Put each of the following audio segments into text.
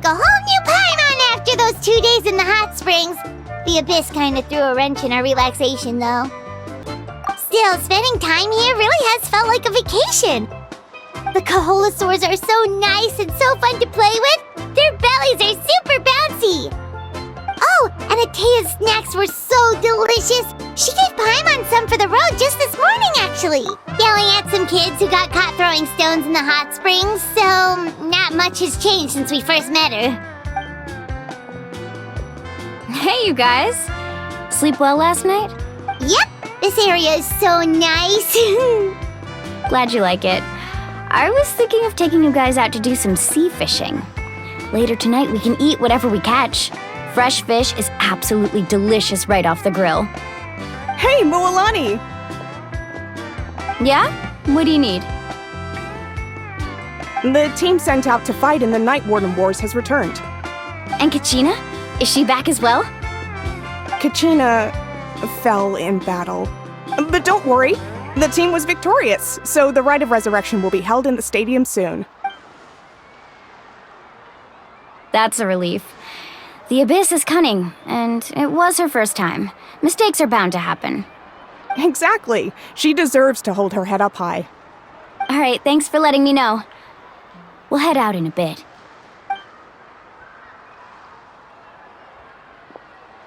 a whole new Paimon after those 2 days in the hot springs. The Abyss kind of threw a wrench in our relaxation, though. Still, spending time here really has felt like a vacation. The Kaholosaurs are so nice and so fun to play with. Their bellies are super bouncy. Oh, and Atea's snacks were so delicious. She gave Paimon some for the road just this morning, actually. Yelling at some kids who got caught throwing stones in the hot springs, so not much has changed since we first met her. Hey, you guys. Sleep well last night? Yep, this area is so nice. Glad you like it. I was thinking of taking you guys out to do some sea fishing. Later tonight, we can eat whatever we catch. Fresh fish is absolutely delicious right off the grill. Hey, Moalani! Yeah? What do you need? The team sent out to fight in the Night Warden Wars has returned. And Kachina? Is she back as well? Kachina fell in battle. But don't worry, the team was victorious, so the Rite of Resurrection will be held in the stadium soon. That's a relief. The Abyss is cunning, and it was her first time. Mistakes are bound to happen. Exactly. She deserves to hold her head up high. All right, thanks for letting me know. We'll head out in a bit.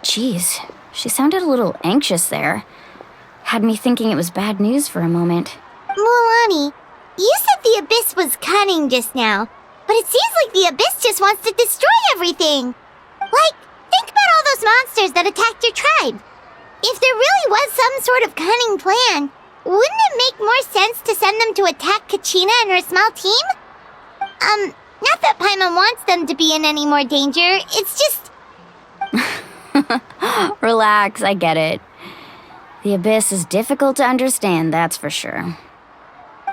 Jeez, she sounded a little anxious there. Had me thinking it was bad news for a moment. Moalani, you said the Abyss was cunning just now, but it seems like the Abyss just wants to destroy everything. Like, think about all those monsters that attacked your tribe. If there really was some sort of cunning plan, wouldn't it make more sense to send them to attack Kachina and her small team? Not that Paimon wants them to be in any more danger, it's just... Relax, I get it. The Abyss is difficult to understand, that's for sure.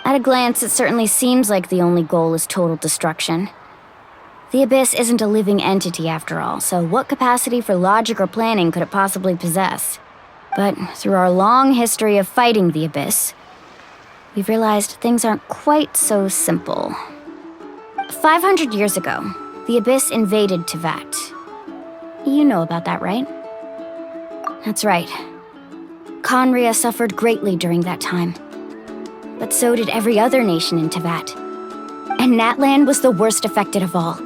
At a glance, it certainly seems like the only goal is total destruction. The Abyss isn't a living entity after all, so what capacity for logic or planning could it possibly possess? But through our long history of fighting the Abyss, we've realized things aren't quite so simple. 500 years ago, the Abyss invaded Teyvat. You know about that, right? That's right. Conria suffered greatly during that time. But so did every other nation in Teyvat. And Natlan was the worst affected of all.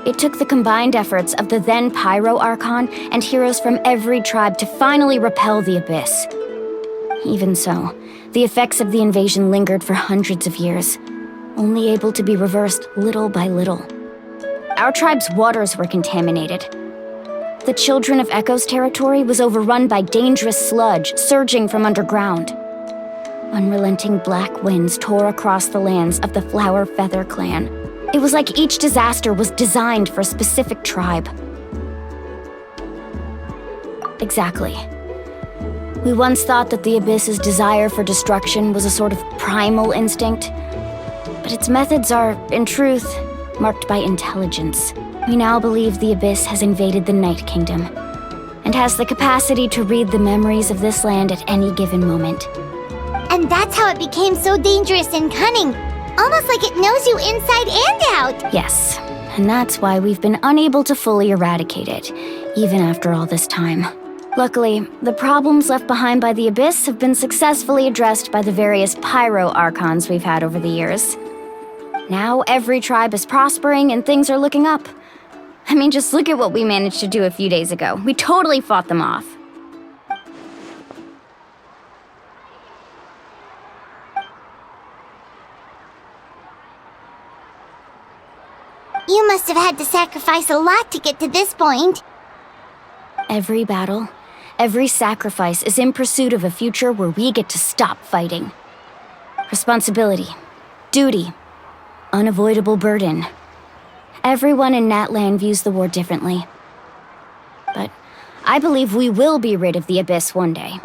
It took the combined efforts of the then Pyro Archon and heroes from every tribe to finally repel the Abyss. Even so, the effects of the invasion lingered for hundreds of years, only able to be reversed little by little. Our tribe's waters were contaminated. The Children of Echo's territory was overrun by dangerous sludge surging from underground. Unrelenting black winds tore across the lands of the Flower Feather clan. It was like each disaster was designed for a specific tribe. Exactly. We once thought that the Abyss's desire for destruction was a sort of primal instinct, but its methods are, in truth, marked by intelligence. We now believe the Abyss has invaded the Night Kingdom, and has the capacity to read the memories of this land at any given moment. And that's how it became so dangerous and cunning. Almost like it knows you inside and out. Yes, and that's why we've been unable to fully eradicate it, even after all this time. Luckily, the problems left behind by the Abyss have been successfully addressed by the various Pyro Archons we've had over the years. Now every tribe is prospering and things are looking up. I mean, just look at what we managed to do a few days ago. We totally fought them off. You must have had to sacrifice a lot to get to this point. Every battle, every sacrifice is in pursuit of a future where we get to stop fighting. Responsibility, duty, unavoidable burden. Everyone in Natlan views the war differently. But I believe we will be rid of the Abyss one day,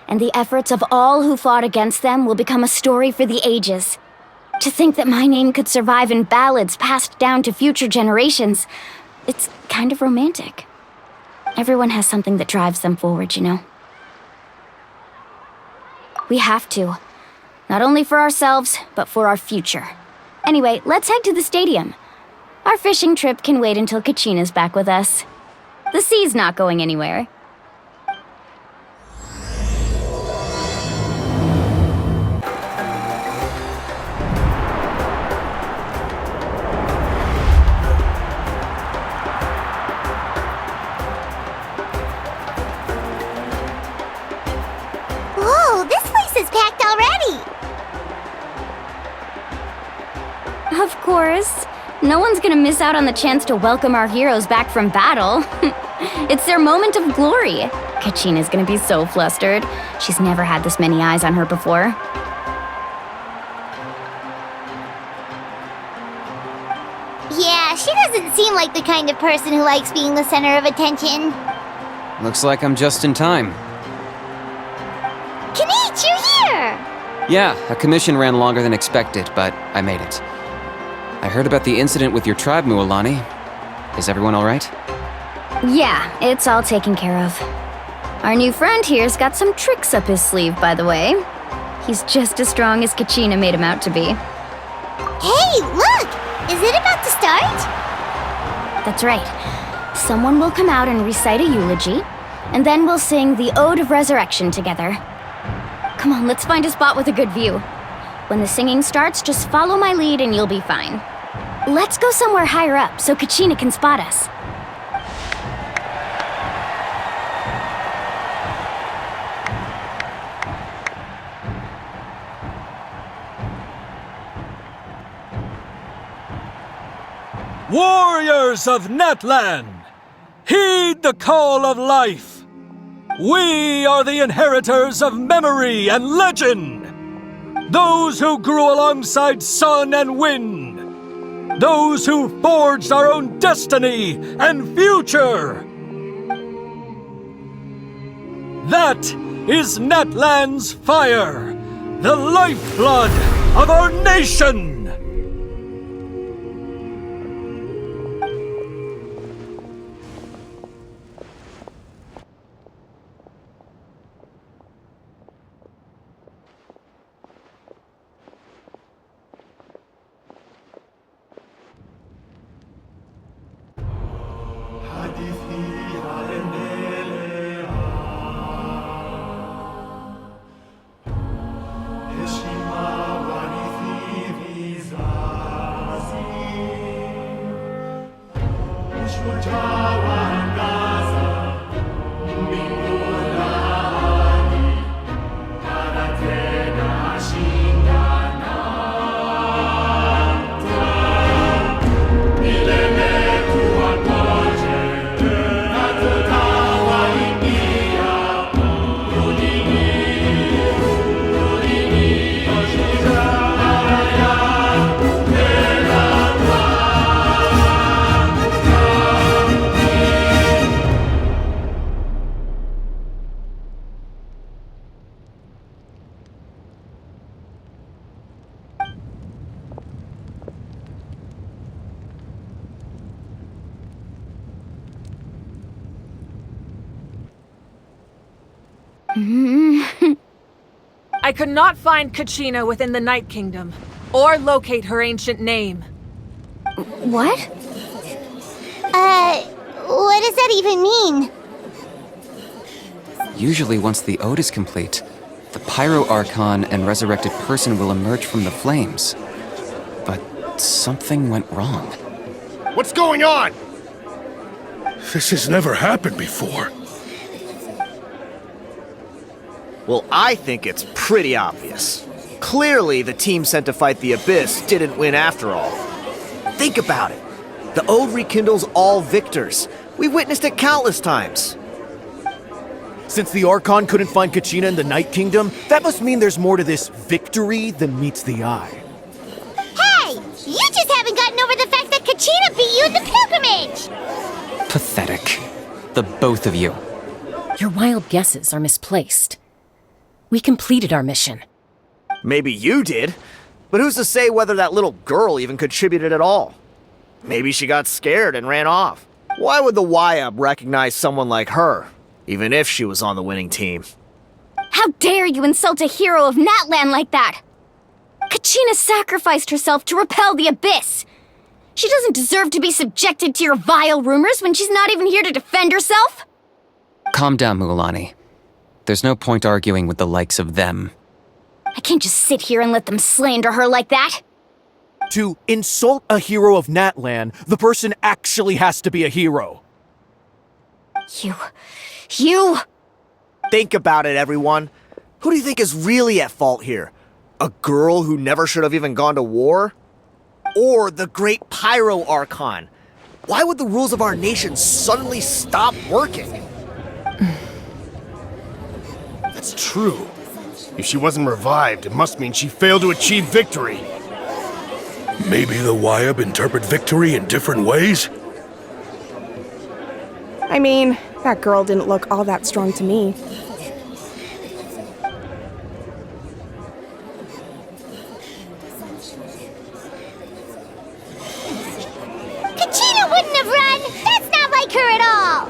and the efforts of all who fought against them will become a story for the ages. To think that my name could survive in ballads passed down to future generations, it's kind of romantic. Everyone has something that drives them forward, you know? We have to. Not only for ourselves, but for our future. Anyway, let's head to the stadium. Our fishing trip can wait until Kachina's back with us. The sea's not going anywhere. Whoa, this place is packed already! Of course. No one's gonna miss out on the chance to welcome our heroes back from battle. It's their moment of glory. Kachina's gonna be so flustered. She's never had this many eyes on her before. Yeah, she doesn't seem like the kind of person who likes being the center of attention. Looks like I'm just in time. Kanich, you're here! Yeah, a commission ran longer than expected, but I made it. I heard about the incident with your tribe, Mualani. Is everyone all right? Yeah, it's all taken care of. Our new friend here's got some tricks up his sleeve, by the way. He's just as strong as Kachina made him out to be. Hey, look! Is it about to start? That's right. Someone will come out and recite a eulogy, and then we'll sing the Ode of Resurrection together. Come on, let's find a spot with a good view. When the singing starts, just follow my lead and you'll be fine. Let's go somewhere higher up so Kachina can spot us. Warriors of Natlan, heed the call of life. We are the inheritors of memory and legend. Those who grew alongside sun and wind. Those who forged our own destiny and future. That is Natlan's fire, the lifeblood of our nation. I could not find Kachina within the Night Kingdom, or locate her ancient name. What? What does that even mean? Usually once the ode is complete, the Pyro Archon and resurrected person will emerge from the flames. But something went wrong. What's going on? This has never happened before. Well, I think it's pretty obvious. Clearly, the team sent to fight the Abyss didn't win after all. Think about it. The Ode rekindles all victors. We witnessed it countless times. Since the Archon couldn't find Kachina in the Night Kingdom, that must mean there's more to this victory than meets the eye. Hey! You just haven't gotten over the fact that Kachina beat you in the pilgrimage! Pathetic. The both of you. Your wild guesses are misplaced. We completed our mission. Maybe you did, but who's to say whether that little girl even contributed at all? Maybe she got scared and ran off. Why would the YUB recognize someone like her, even if she was on the winning team? How dare you insult a hero of Natlan like that? Kachina sacrificed herself to repel the Abyss. She doesn't deserve to be subjected to your vile rumors when she's not even here to defend herself. Calm down, Mualani. There's no point arguing with the likes of them. I can't just sit here and let them slander her like that. To insult a hero of Natlan, the person actually has to be a hero. You... Think about it, everyone. Who do you think is really at fault here? A girl who never should have even gone to war? Or the great Pyro Archon? Why would the rules of our nation suddenly stop working? That's true. If she wasn't revived, it must mean she failed to achieve victory. Maybe the Wyab interpret victory in different ways? I mean, that girl didn't look all that strong to me. Kachina wouldn't have run! That's not like her at all!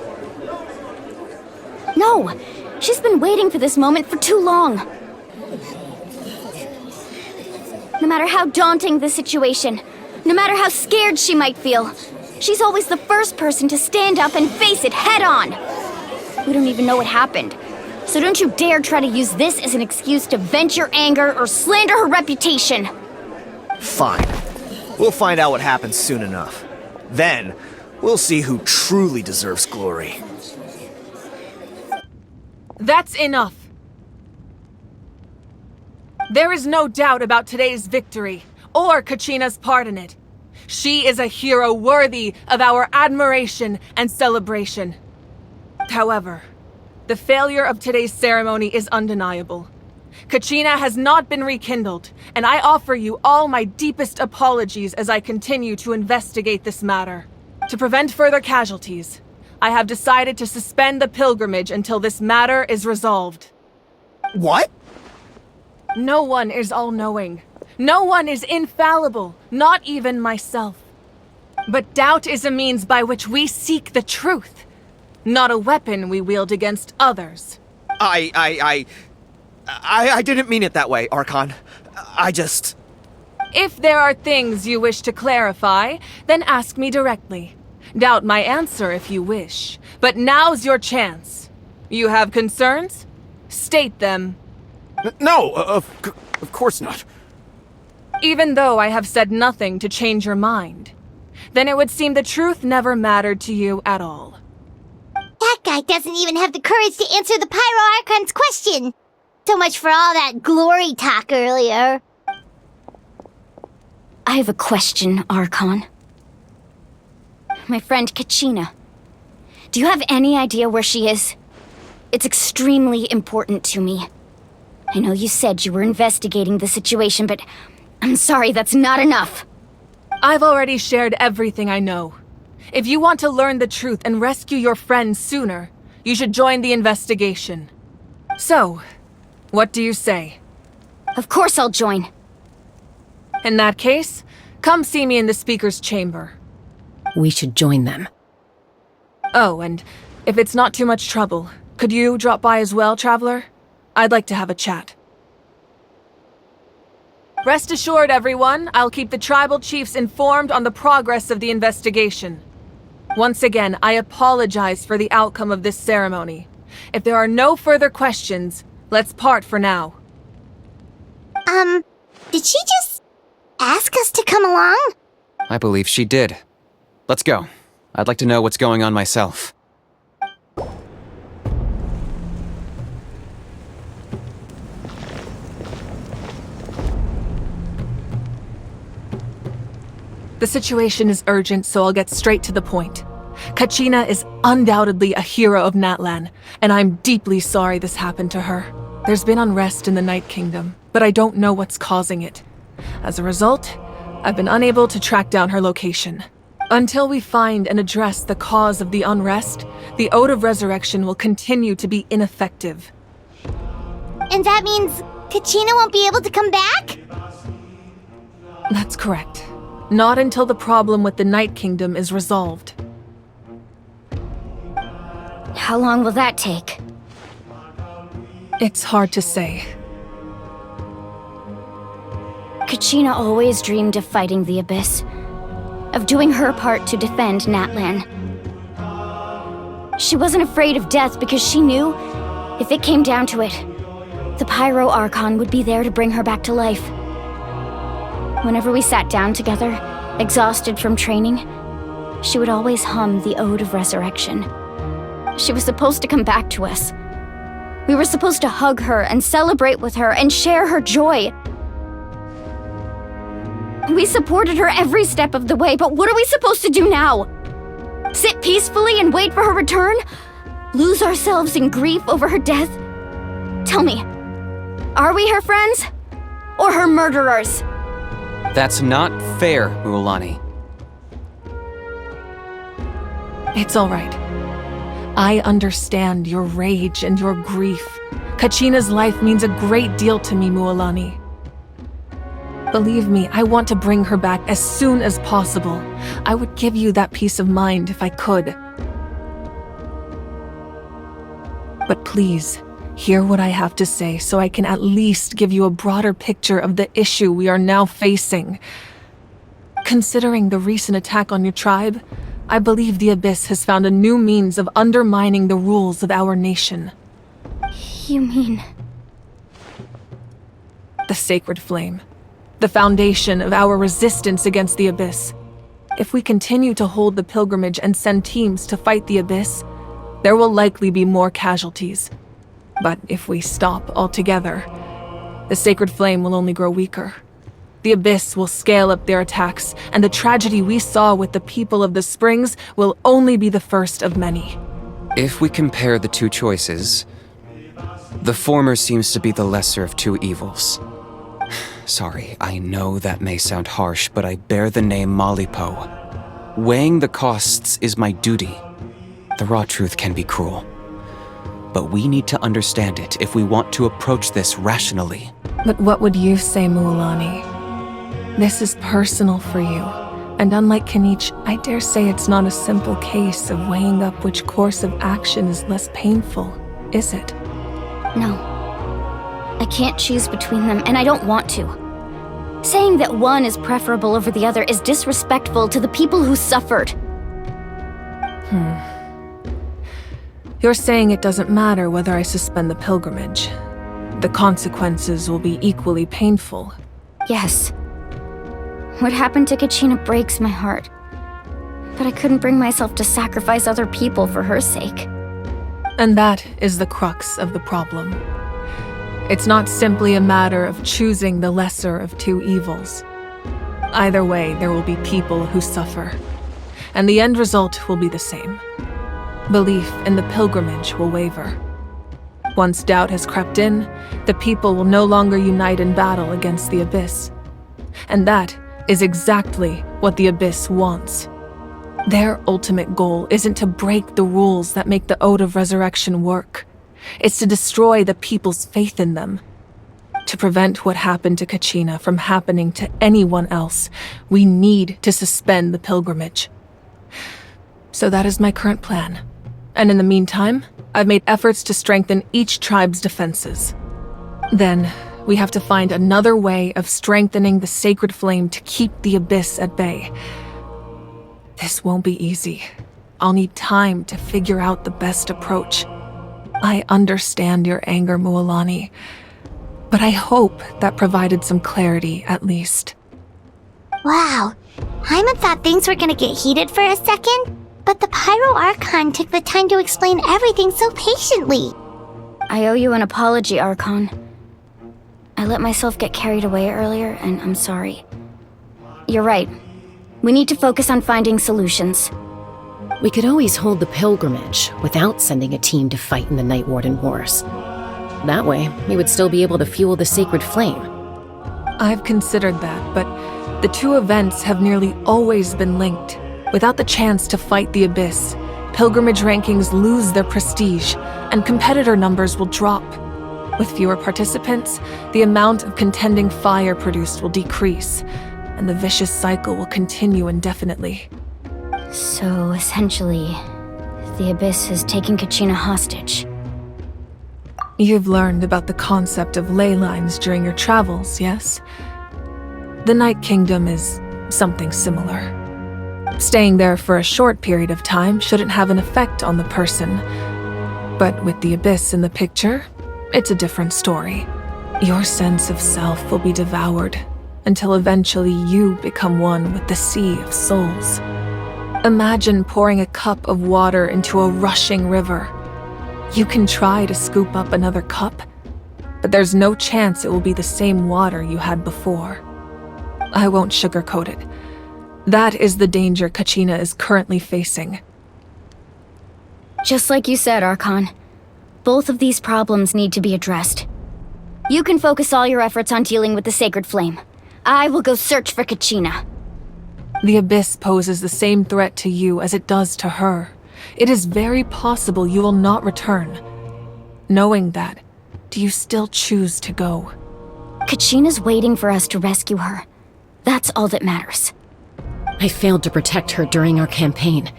No! She's been waiting for this moment for too long. No matter how daunting the situation, no matter how scared she might feel, she's always the first person to stand up and face it head on. We don't even know what happened, so don't you dare try to use this as an excuse to vent your anger or slander her reputation. Fine. We'll find out what happens soon enough. Then, we'll see who truly deserves glory. That's enough. There is no doubt about today's victory, or Kachina's part in it. She is a hero worthy of our admiration and celebration. However, the failure of today's ceremony is undeniable. Kachina has not been rekindled, and I offer you all my deepest apologies as I continue to investigate this matter. To prevent further casualties, I have decided to suspend the pilgrimage until this matter is resolved. What? No one is all-knowing. No one is infallible, not even myself. But doubt is a means by which we seek the truth, not a weapon we wield against others. I didn't mean it that way, Archon. If there are things you wish to clarify, then ask me directly. Doubt my answer if you wish, but now's your chance. You have concerns? State them. No, of course not. Even though I have said nothing to change your mind, then it would seem the truth never mattered to you at all. That guy doesn't even have the courage to answer the Pyro Archon's question. So much for all that glory talk earlier. I have a question, Archon. My friend Kachina. Do you have any idea where she is? It's extremely important to me. I know you said you were investigating the situation, but I'm sorry, that's not enough. I've already shared everything I know. If you want to learn the truth and rescue your friends sooner, you should join the investigation. So, what do you say? Of course I'll join. In that case, come see me in the speaker's chamber. We should join them. Oh, and if it's not too much trouble, could you drop by as well, Traveler? I'd like to have a chat. Rest assured, everyone, I'll keep the tribal chiefs informed on the progress of the investigation. Once again, I apologize for the outcome of this ceremony. If there are no further questions, let's part for now. Did she just ask us to come along? I believe she did. Let's go. I'd like to know what's going on myself. The situation is urgent, so I'll get straight to the point. Kachina is undoubtedly a hero of Natlan, and I'm deeply sorry this happened to her. There's been unrest in the Night Kingdom, but I don't know what's causing it. As a result, I've been unable to track down her location. Until we find and address the cause of the unrest, the Ode of Resurrection will continue to be ineffective. And that means Kachina won't be able to come back? That's correct. Not until the problem with the Night Kingdom is resolved. How long will that take? It's hard to say. Kachina always dreamed of fighting the Abyss. of doing her part to defend Natlan. She wasn't afraid of death because she knew, if it came down to it, the Pyro Archon would be there to bring her back to life. Whenever we sat down together, exhausted from training, she would always hum the Ode of Resurrection. She was supposed to come back to us. We were supposed to hug her and celebrate with her and share her joy. We supported her every step of the way, but what are we supposed to do now? Sit peacefully and wait for her return? Lose ourselves in grief over her death? Tell me, are we her friends? Or her murderers? That's not fair, Mualani. It's all right. I understand your rage and your grief. Kachina's life means a great deal to me, Mualani. Believe me, I want to bring her back as soon as possible. I would give you that peace of mind if I could. But please, hear what I have to say so I can at least give you a broader picture of the issue we are now facing. Considering the recent attack on your tribe, I believe the Abyss has found a new means of undermining the rules of our nation. You mean... The Sacred Flame. The foundation of our resistance against the Abyss. If we continue to hold the pilgrimage and send teams to fight the Abyss, there will likely be more casualties. But if we stop altogether, the Sacred Flame will only grow weaker. The Abyss will scale up their attacks, and the tragedy we saw with the people of the Springs will only be the first of many. If we compare the two choices, the former seems to be the lesser of two evils. Sorry, I know that may sound harsh, but I bear the name Malipo. Weighing the costs is my duty. The raw truth can be cruel. But we need to understand it if we want to approach this rationally. But what would you say, Mualani? This is personal for you. And unlike Kenichi, I dare say it's not a simple case of weighing up which course of action is less painful, is it? No. I can't choose between them, and I don't want to. Saying that one is preferable over the other is disrespectful to the people who suffered. You're saying it doesn't matter whether I suspend the pilgrimage. The consequences will be equally painful. Yes. What happened to Kachina breaks my heart. But I couldn't bring myself to sacrifice other people for her sake. And that is the crux of the problem. It's not simply a matter of choosing the lesser of two evils. Either way, there will be people who suffer. And the end result will be the same. Belief in the pilgrimage will waver. Once doubt has crept in, the people will no longer unite in battle against the Abyss. And that is exactly what the Abyss wants. Their ultimate goal isn't to break the rules that make the Ode of Resurrection work. It's to destroy the people's faith in them. To prevent what happened to Kachina from happening to anyone else, we need to suspend the pilgrimage. So that is my current plan. And in the meantime, I've made efforts to strengthen each tribe's defenses. Then, we have to find another way of strengthening the Sacred Flame to keep the Abyss at bay. This won't be easy. I'll need time to figure out the best approach. I understand your anger, Mualani, but I hope that provided some clarity at least. Wow. Hyman thought things were gonna get heated for a second, but the Pyro Archon took the time to explain everything so patiently. I owe you an apology, Archon. I let myself get carried away earlier, and I'm sorry. You're right. We need to focus on finding solutions. We could always hold the pilgrimage without sending a team to fight in the Night Warden Wars. That way, we would still be able to fuel the Sacred Flame. I've considered that, but the two events have nearly always been linked. Without the chance to fight the Abyss, pilgrimage rankings lose their prestige, and competitor numbers will drop. With fewer participants, the amount of contending fire produced will decrease, and the vicious cycle will continue indefinitely. So, essentially, the Abyss has taken Kachina hostage. You've learned about the concept of ley lines during your travels, yes? The Night Kingdom is something similar. Staying there for a short period of time shouldn't have an effect on the person. But with the abyss in the picture, it's a different story. Your sense of self will be devoured until eventually you become one with the sea of souls. Imagine pouring a cup of water into a rushing river. You can try to scoop up another cup, but there's no chance it will be the same water you had before. I won't sugarcoat it. That is the danger Kachina is currently facing. Just like you said, Archon. Both of these problems need to be addressed. You can focus all your efforts on dealing with the Sacred Flame. I will go search for Kachina. The Abyss poses the same threat to you as it does to her. It is very possible you will not return. Knowing that, do you still choose to go? Kachina's waiting for us to rescue her. That's all that matters. I failed to protect her during our campaign,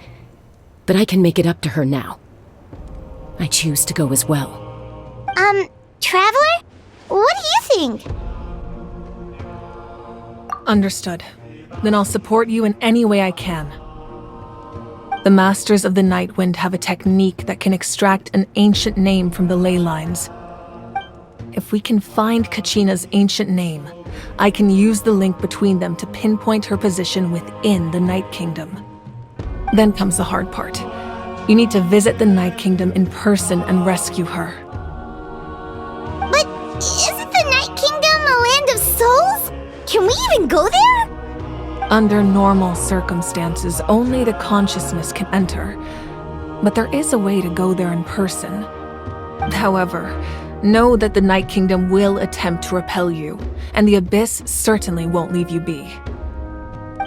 but I can make it up to her now. I choose to go as well. Traveler? What do you think? Understood. Then I'll support you in any way I can. The Masters of the Night Wind have a technique that can extract an ancient name from the ley lines. If we can find Kachina's ancient name, I can use the link between them to pinpoint her position within the Night Kingdom. Then comes the hard part. You need to visit the Night Kingdom in person and rescue her. But isn't the Night Kingdom a land of souls? Can we even go there? Under normal circumstances, only the consciousness can enter. But there is a way to go there in person. However, know that the Night Kingdom will attempt to repel you, and the Abyss certainly won't leave you be.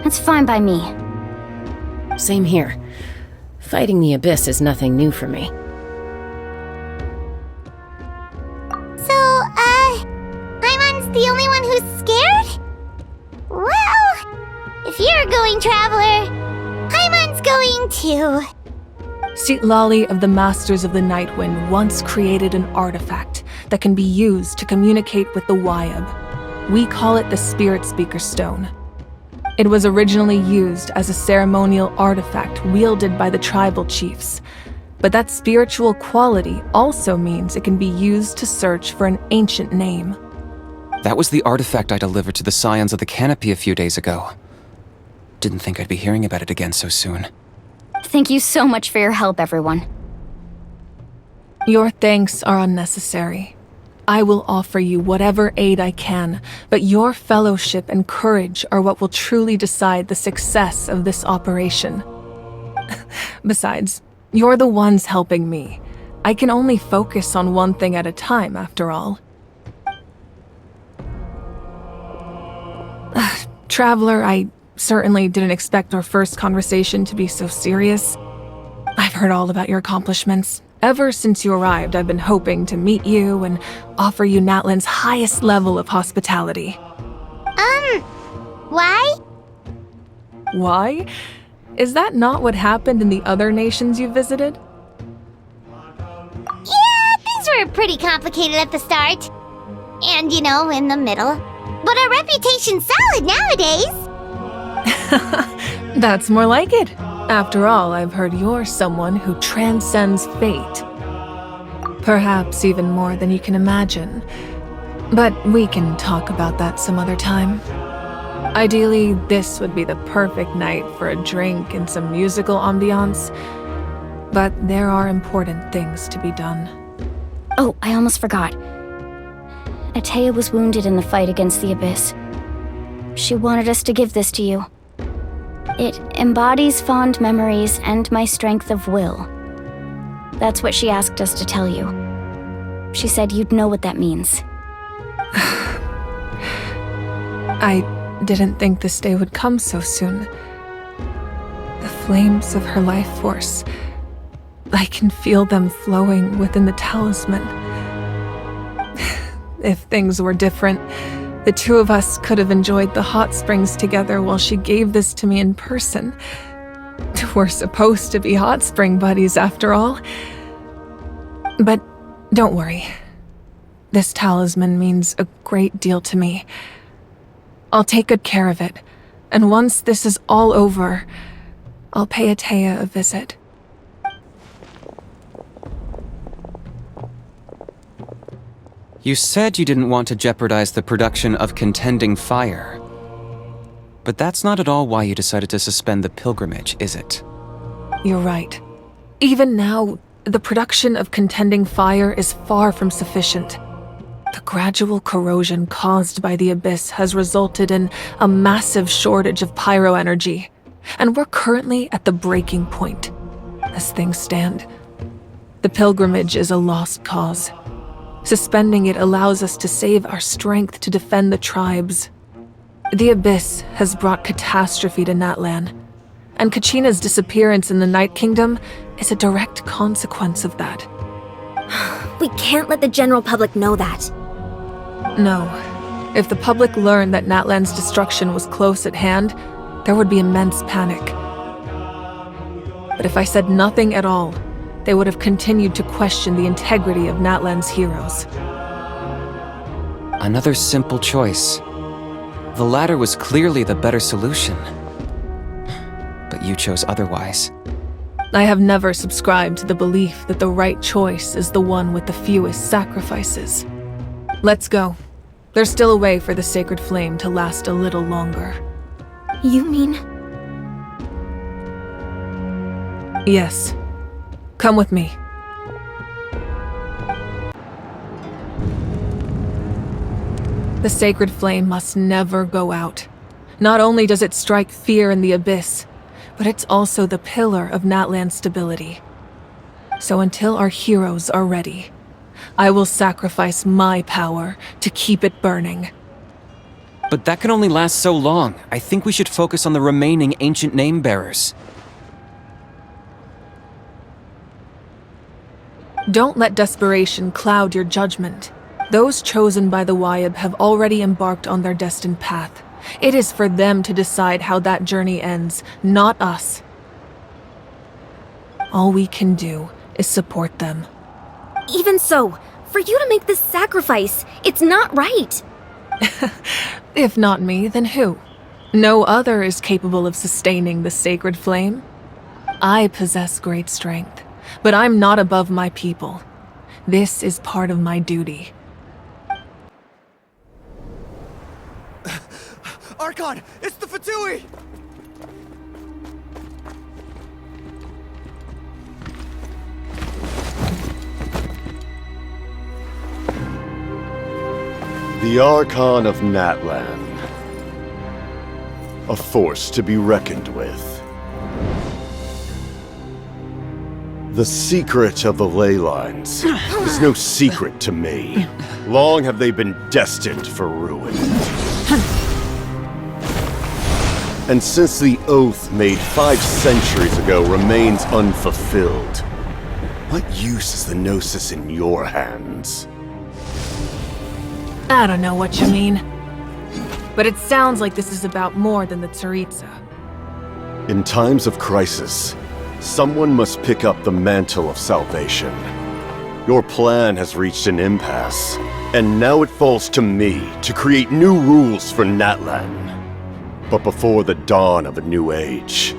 That's fine by me. Same here. Fighting the Abyss is nothing new for me. So, Paimon's the only one who's scared? Well, if you're going, Traveler, Paimon's going too. Citlali of the Masters of the Nightwind once created an artifact that can be used to communicate with the Wyab. We call it the Spirit Speaker Stone. It was originally used as a ceremonial artifact wielded by the tribal chiefs, but that spiritual quality also means it can be used to search for an ancient name. That was the artifact I delivered to the Scions of the Canopy a few days ago. Didn't think I'd be hearing about it again so soon. Thank you so much for your help, everyone. Your thanks are unnecessary. I will offer you whatever aid I can, but your fellowship and courage are what will truly decide the success of this operation. Besides, you're the ones helping me. I can only focus on one thing at a time, after all. Traveler, I certainly didn't expect our first conversation to be so serious. I've heard all about your accomplishments. Ever since you arrived, I've been hoping to meet you and offer you Natlan's highest level of hospitality. Why? Why? Is that not what happened in the other nations you visited? Yeah, things were pretty complicated at the start. And, in the middle. But our reputation's solid nowadays. That's more like it. After all, I've heard you're someone who transcends fate. Perhaps even more than you can imagine. But we can talk about that some other time. Ideally, this would be the perfect night for a drink and some musical ambiance. But there are important things to be done. Oh, I almost forgot. Atea was wounded in the fight against the Abyss. She wanted us to give this to you. It embodies fond memories and my strength of will. That's what she asked us to tell you. She said you'd know what that means. I didn't think this day would come so soon. The flames of her life force. I can feel them flowing within the talisman. If things were different, the two of us could have enjoyed the hot springs together while she gave this to me in person. We're supposed to be hot spring buddies after all. But don't worry. This talisman means a great deal to me. I'll take good care of it, and once this is all over, I'll pay Atea a visit. You said you didn't want to jeopardize the production of contending fire. But that's not at all why you decided to suspend the pilgrimage, is it? You're right. Even now, the production of contending fire is far from sufficient. The gradual corrosion caused by the Abyss has resulted in a massive shortage of pyro energy, and we're currently at the breaking point. As things stand, the pilgrimage is a lost cause. Suspending it allows us to save our strength to defend the tribes. The Abyss has brought catastrophe to Natlan, and Kachina's disappearance in the Night Kingdom is a direct consequence of that. We can't let the general public know that. No. If the public learned that Natlan's destruction was close at hand, there would be immense panic. But if I said nothing at all, they would have continued to question the integrity of Natlan's heroes. Another simple choice. The latter was clearly the better solution. But you chose otherwise. I have never subscribed to the belief that the right choice is the one with the fewest sacrifices. Let's go. There's still a way for the sacred flame to last a little longer. You mean? Yes. Come with me. The sacred flame must never go out. Not only does it strike fear in the Abyss, but it's also the pillar of Natlan's stability. So until our heroes are ready, I will sacrifice my power to keep it burning. But that can only last so long. I think we should focus on the remaining ancient name-bearers. Don't let desperation cloud your judgment. Those chosen by the Wayab have already embarked on their destined path. It is for them to decide how that journey ends, not us. All we can do is support them. Even so, for you to make this sacrifice, it's not right. If not me, then who? No other is capable of sustaining the sacred flame. I possess great strength, but I'm not above my people. This is part of my duty. Archon, it's the Fatui! The Archon of Natlan. A force to be reckoned with. The secret of the ley lines is no secret to me. Long have they been destined for ruin. And since the oath made 5 centuries ago remains unfulfilled, what use is the Gnosis in your hands? I don't know what you mean. But it sounds like this is about more than the Tsaritsa. In times of crisis, someone must pick up the mantle of salvation. Your plan has reached an impasse, and now it falls to me to create new rules for Natlan. But before the dawn of a new age,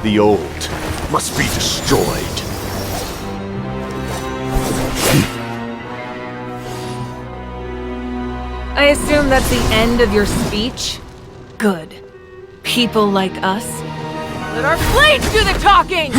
the old must be destroyed. I assume that's the end of your speech? Good. People like us. Let our blades do the talking!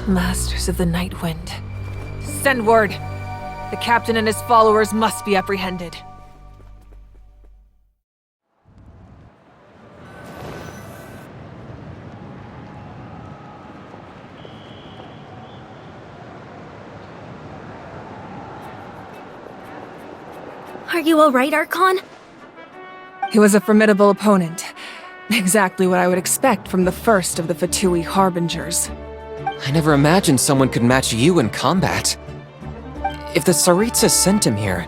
Masters of the Night Wind. Send word! The captain and his followers must be apprehended. Are you alright, Archon? He was a formidable opponent. Exactly what I would expect from the first of the Fatui Harbingers. I never imagined someone could match you in combat. If the Tsaritsa sent him here,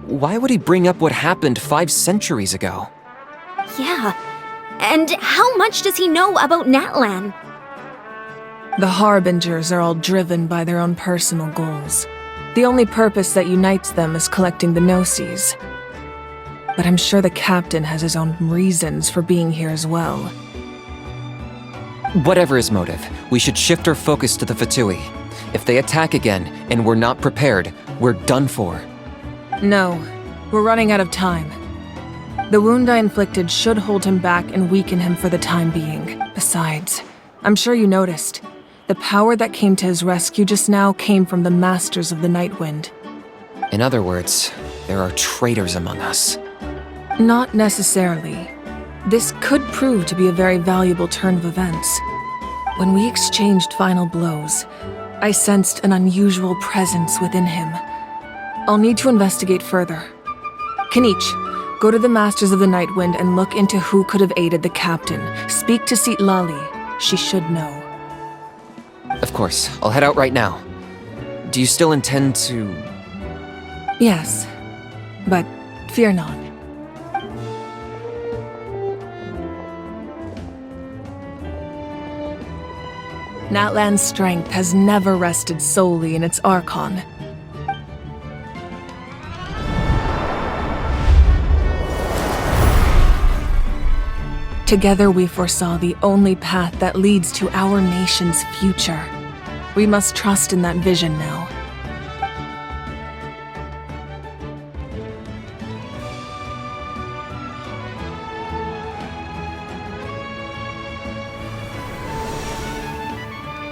why would he bring up what happened 5 centuries ago? Yeah. And how much does he know about Natlan? The Harbingers are all driven by their own personal goals. The only purpose that unites them is collecting the Gnosis. But I'm sure the captain has his own reasons for being here as well. Whatever his motive, we should shift our focus to the Fatui. If they attack again, and we're not prepared, we're done for. No, we're running out of time. The wound I inflicted should hold him back and weaken him for the time being. Besides, I'm sure you noticed, the power that came to his rescue just now came from the Masters of the Night Wind. In other words, there are traitors among us. Not necessarily. This could prove to be a very valuable turn of events. When we exchanged final blows, I sensed an unusual presence within him. I'll need to investigate further. Kanich, go to the Masters of the Night Wind and look into who could have aided the captain. Speak to Sitlali. She should know. Of course, I'll head out right now. Do you still intend to... Yes, but fear not. Natlan's strength has never rested solely in its Archon. Together we foresaw the only path that leads to our nation's future. We must trust in that vision now.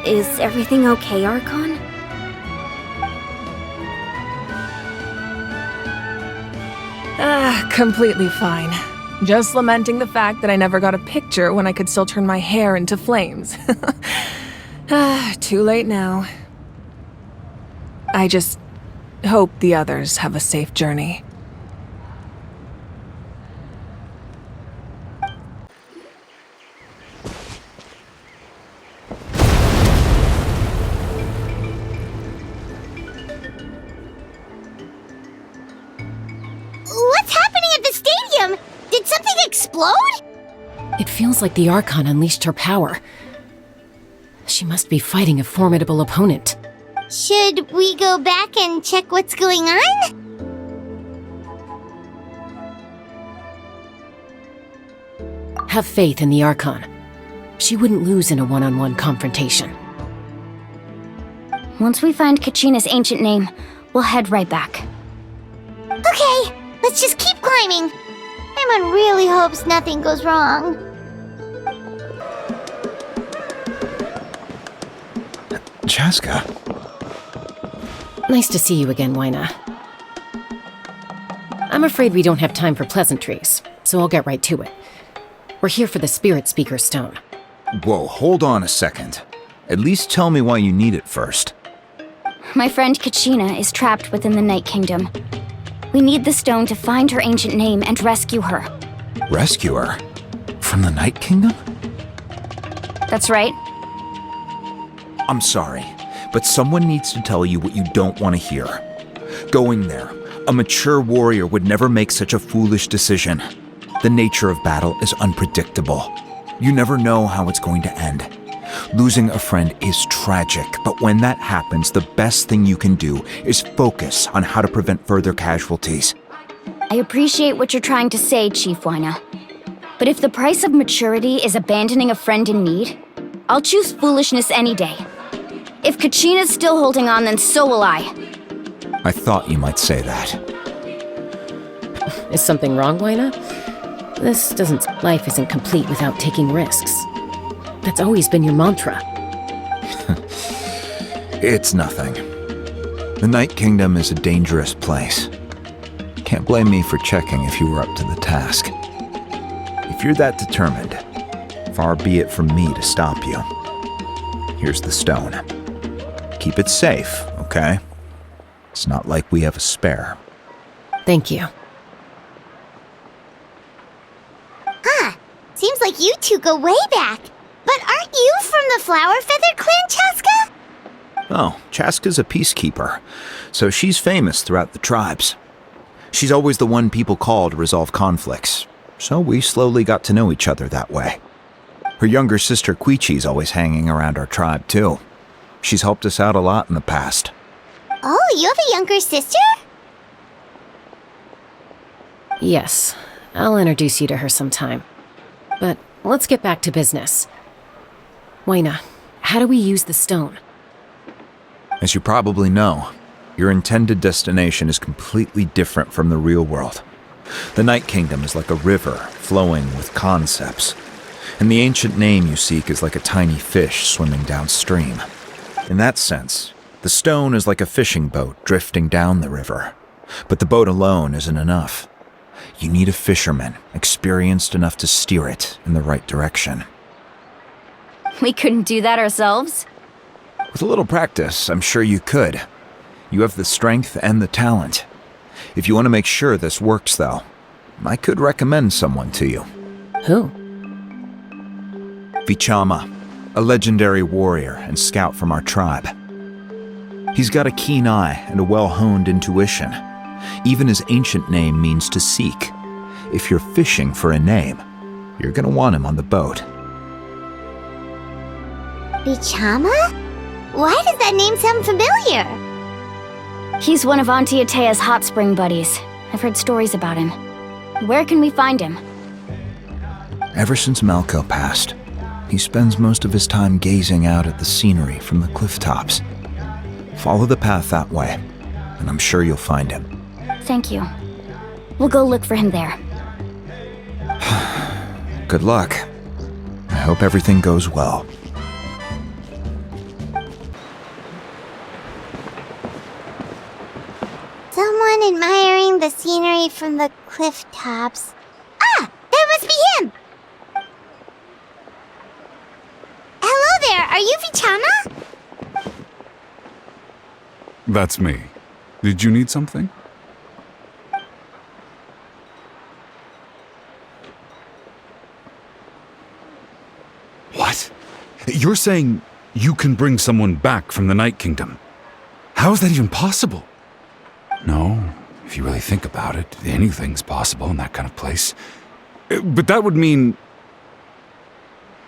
Is everything okay, Archon? Completely fine. Just lamenting the fact that I never got a picture when I could still turn my hair into flames. Too late now. I just hope the others have a safe journey. What's happening at the stadium? Did something explode? It feels like the Archon unleashed her power. She must be fighting a formidable opponent. Should we go back and check what's going on? Have faith in the Archon. She wouldn't lose in a one-on-one confrontation. Once we find Kachina's ancient name, we'll head right back. Okay, let's just keep climbing. Paimon really hopes nothing goes wrong. Chaska. Nice to see you again, Wyna. I'm afraid we don't have time for pleasantries, so I'll get right to it. We're here for the Spirit Speaker Stone. Whoa, hold on a second. At least tell me why you need it first. My friend Kachina is trapped within the Night Kingdom. We need the stone to find her ancient name and rescue her. Rescue her? From the Night Kingdom? That's right. I'm sorry, but someone needs to tell you what you don't want to hear. Going there, a mature warrior would never make such a foolish decision. The nature of battle is unpredictable. You never know how it's going to end. Losing a friend is tragic, but when that happens, the best thing you can do is focus on how to prevent further casualties. I appreciate what you're trying to say, Chief Wyna. But if the price of maturity is abandoning a friend in need, I'll choose foolishness any day. If Kachina's still holding on, then so will I. I thought you might say that. Is something wrong, Wyna? Life isn't complete without taking risks. That's always been your mantra. It's nothing. The Night Kingdom is a dangerous place. Can't blame me for checking if you were up to the task. If you're that determined, far be it from me to stop you. Here's the stone. Keep it safe, okay? It's not like we have a spare. Thank you. Seems like you two go way back. But aren't you from the Flower Feather Clan, Chaska? Oh, Chaska's a peacekeeper, so she's famous throughout the tribes. She's always the one people call to resolve conflicts, so we slowly got to know each other that way. Her younger sister Quichi's always hanging around our tribe, too. She's helped us out a lot in the past. Oh, you have a younger sister? Yes, I'll introduce you to her sometime. But let's get back to business. Wyna, how do we use the stone? As you probably know, your intended destination is completely different from the real world. The Night Kingdom is like a river flowing with concepts, and the ancient name you seek is like a tiny fish swimming downstream. In that sense, the stone is like a fishing boat drifting down the river, but the boat alone isn't enough. You need a fisherman experienced enough to steer it in the right direction. We couldn't do that ourselves? With a little practice, I'm sure you could. You have the strength and the talent. If you want to make sure this works, though, I could recommend someone to you. Who? Vichama, a legendary warrior and scout from our tribe. He's got a keen eye and a well-honed intuition. Even his ancient name means to seek. If you're fishing for a name, you're gonna want him on the boat. Vichama? Why does that name sound familiar? He's one of Auntie Atea's hot spring buddies. I've heard stories about him. Where can we find him? Ever since Malco passed, he spends most of his time gazing out at the scenery from the cliff tops. Follow the path that way, and I'm sure you'll find him. Thank you. We'll go look for him there. Good luck. I hope everything goes well. Someone admiring the scenery from the cliff tops. Ah! That must be him! Hello there, are you Vichama? That's me. Did you need something? What? You're saying you can bring someone back from the Night Kingdom? How is that even possible? No, if you really think about it, anything's possible in that kind of place. But that would mean...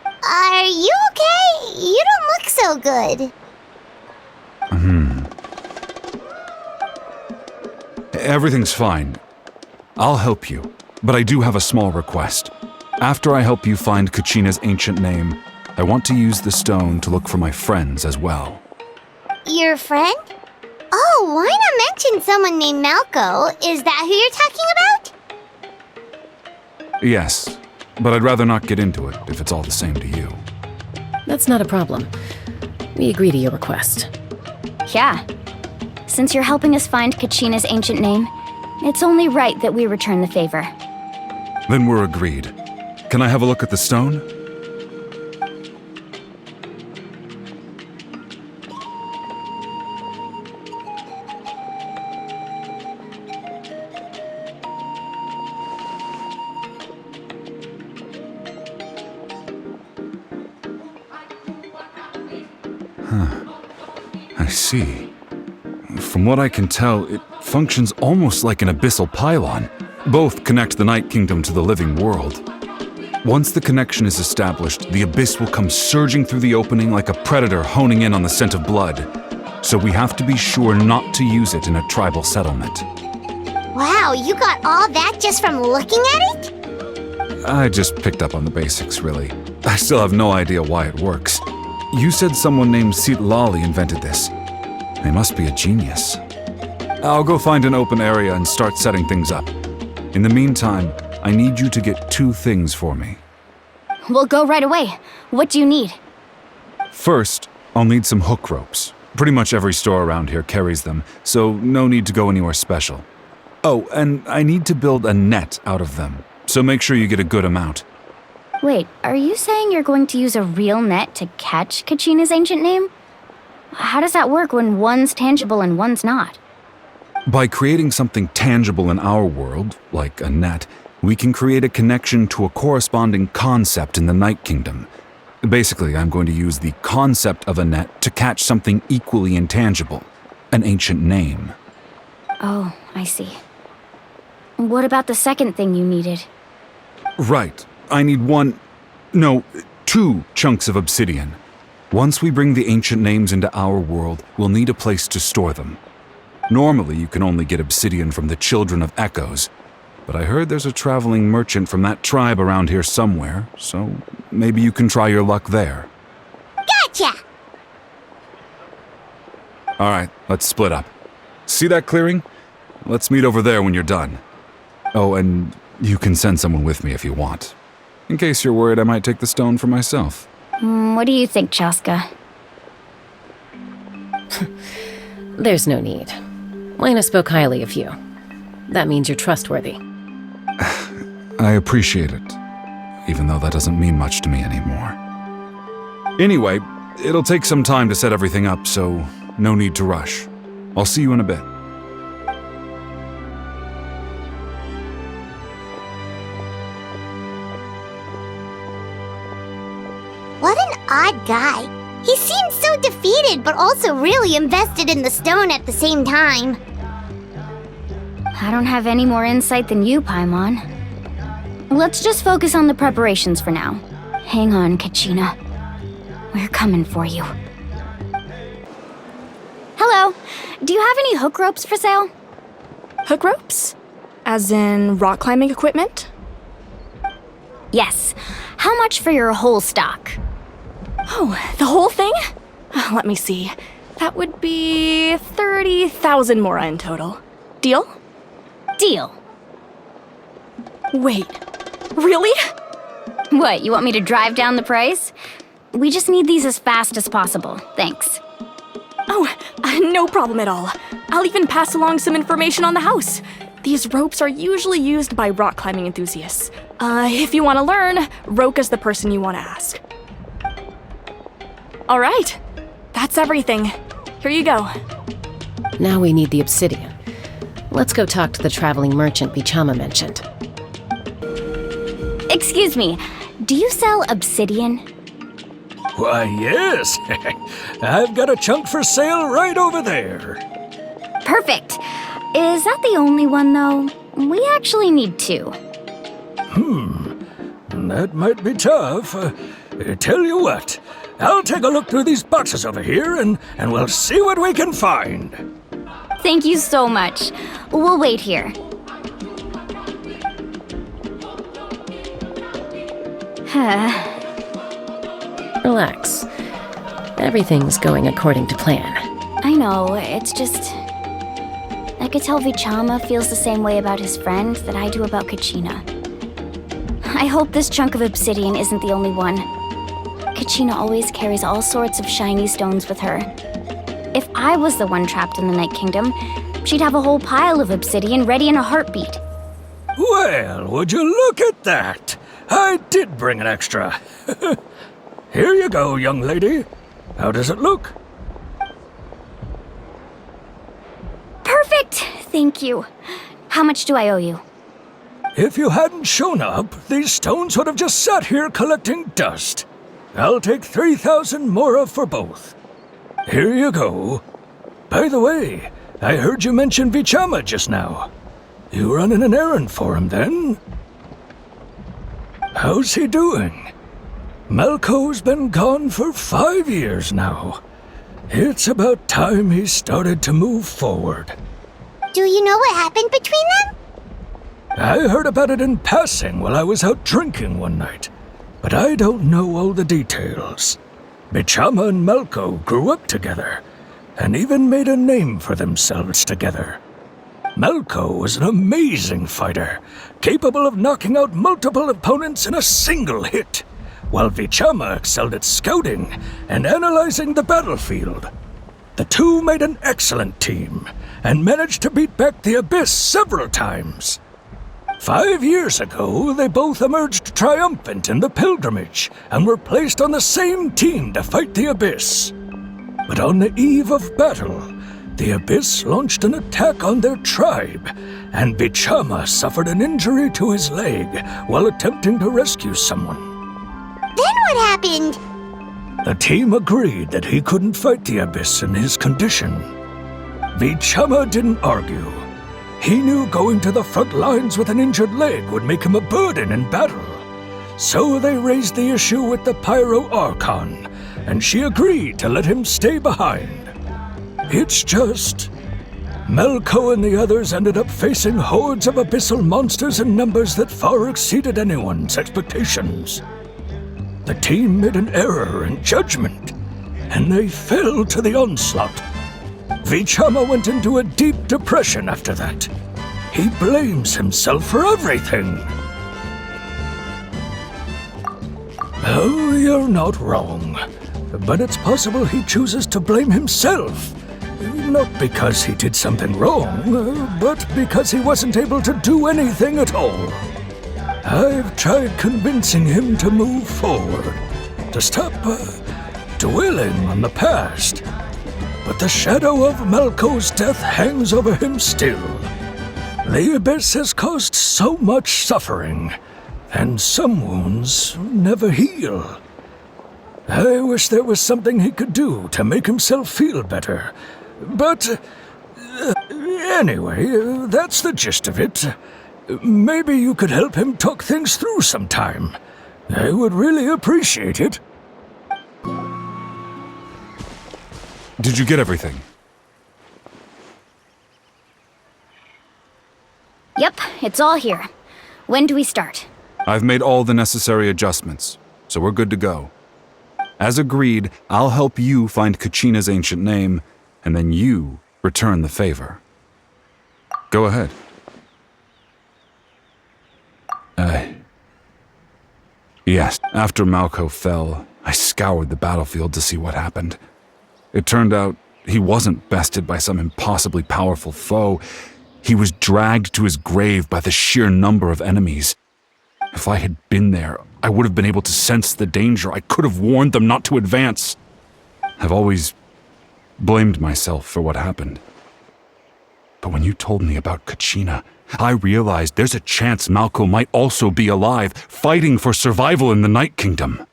Are you okay? You don't look so good. Everything's fine. I'll help you, but I do have a small request. After I help you find Kachina's ancient name, I want to use the stone to look for my friends as well. Your friend? Oh, why not mention someone named Malco? Is that who you're talking about? Yes, but I'd rather not get into it if it's all the same to you. That's not a problem. We agree to your request. Yeah. Since you're helping us find Kachina's ancient name, it's only right that we return the favor. Then we're agreed. Can I have a look at the stone? I see. From what I can tell, it functions almost like an abyssal pylon. Both connect the Night Kingdom to the living world. Once the connection is established, the abyss will come surging through the opening like a predator honing in on the scent of blood. So we have to be sure not to use it in a tribal settlement. Wow, you got all that just from looking at it? I just picked up on the basics, really. I still have no idea why it works. You said someone named Lali invented this. They must be a genius. I'll go find an open area and start setting things up. In the meantime, I need you to get 2 things for me. We'll go right away. What do you need? First, I'll need some hook ropes. Pretty much every store around here carries them, so no need to go anywhere special. Oh, and I need to build a net out of them, so make sure you get a good amount. Wait, are you saying you're going to use a real net to catch Kachina's ancient name? How does that work when one's tangible and one's not? By creating something tangible in our world, like a net, we can create a connection to a corresponding concept in the Night Kingdom. Basically, I'm going to use the concept of a net to catch something equally intangible, an ancient name. Oh, I see. What about the second thing you needed? Right. I need 2 chunks of obsidian. Once we bring the ancient names into our world, we'll need a place to store them. Normally, you can only get obsidian from the Children of Echoes, but I heard there's a traveling merchant from that tribe around here somewhere, so maybe you can try your luck there. Gotcha! Alright, let's split up. See that clearing? Let's meet over there when you're done. Oh, and you can send someone with me if you want. In case you're worried I might take the stone for myself. What do you think, Chaska? There's no need. Wayna spoke highly of you. That means you're trustworthy. I appreciate it, even though that doesn't mean much to me anymore. Anyway, it'll take some time to set everything up, so no need to rush. I'll see you in a bit. What an odd guy. He seems so defeated, but also really invested in the stone at the same time. I don't have any more insight than you, Paimon. Let's just focus on the preparations for now. Hang on, Kachina. We're coming for you. Hello. Do you have any hook ropes for sale? Hook ropes? As in rock climbing equipment? Yes. How much for your whole stock? Oh, the whole thing? Let me see. That would be 30,000 mora in total. Deal? Deal. Wait, really? What, you want me to drive down the price? We just need these as fast as possible. Thanks. Oh, no problem at all. I'll even pass along some information on the house. These ropes are usually used by rock climbing enthusiasts. If you want to learn, Roka's the person you want to ask. All right, that's everything. Here you go. Now we need the obsidian. Let's go talk to the traveling merchant Bichama mentioned. Excuse me, do you sell obsidian? Why, yes. I've got a chunk for sale right over there. Perfect. Is that the only one, though? We actually need 2. That might be tough. Tell you what, I'll take a look through these boxes over here and we'll see what we can find. Thank you so much. We'll wait here. Relax. Everything's going according to plan. I know, it's just... I could tell Vichama feels the same way about his friend that I do about Kachina. I hope this chunk of obsidian isn't the only one. Kachina always carries all sorts of shiny stones with her. If I was the one trapped in the Night Kingdom, she'd have a whole pile of obsidian ready in a heartbeat. Well, would you look at that? I did bring an extra. Here you go, young lady. How does it look? Perfect! Thank you. How much do I owe you? If you hadn't shown up, these stones would have just sat here collecting dust. I'll take 3,000 mora for both. Here you go. By the way, I heard you mention Vichama just now. You running an errand for him, then? How's he doing? Malco's been gone for 5 years now. It's about time he started to move forward. Do you know what happened between them? I heard about it in passing while I was out drinking one night, but I don't know all the details. Vichama and Malko grew up together, and even made a name for themselves together. Malko was an amazing fighter, capable of knocking out multiple opponents in a single hit, while Vichama excelled at scouting and analyzing the battlefield. The two made an excellent team, and managed to beat back the Abyss several times. 5 years ago, they both emerged triumphant in the pilgrimage, and were placed on the same team to fight the Abyss. But on the eve of battle, the Abyss launched an attack on their tribe, and Vichama suffered an injury to his leg while attempting to rescue someone. Then what happened? The team agreed that he couldn't fight the Abyss in his condition. Vichama didn't argue. He knew going to the front lines with an injured leg would make him a burden in battle. So they raised the issue with the Pyro Archon, and she agreed to let him stay behind. It's just, Malko and the others ended up facing hordes of abyssal monsters in numbers that far exceeded anyone's expectations. The team made an error in judgment, and they fell to the onslaught. Vichama went into a deep depression after that. He blames himself for everything. Oh, you're not wrong. But it's possible he chooses to blame himself. Not because he did something wrong, but because he wasn't able to do anything at all. I've tried convincing him to move forward, to stop dwelling on the past. But the shadow of Malko's death hangs over him still. The Abyss has caused so much suffering, and some wounds never heal. I wish there was something he could do to make himself feel better. But anyway, that's the gist of it. Maybe you could help him talk things through sometime. I would really appreciate it. Did you get everything? Yep, it's all here. When do we start? I've made all the necessary adjustments, so we're good to go. As agreed, I'll help you find Kachina's ancient name, and then you return the favor. Go ahead. Yes, after Malko fell, I scoured the battlefield to see what happened. It turned out he wasn't bested by some impossibly powerful foe. He was dragged to his grave by the sheer number of enemies. If I had been there, I would have been able to sense the danger. I could have warned them not to advance. I've always blamed myself for what happened. But when you told me about Kachina, I realized there's a chance Malko might also be alive, fighting for survival in the Night Kingdom.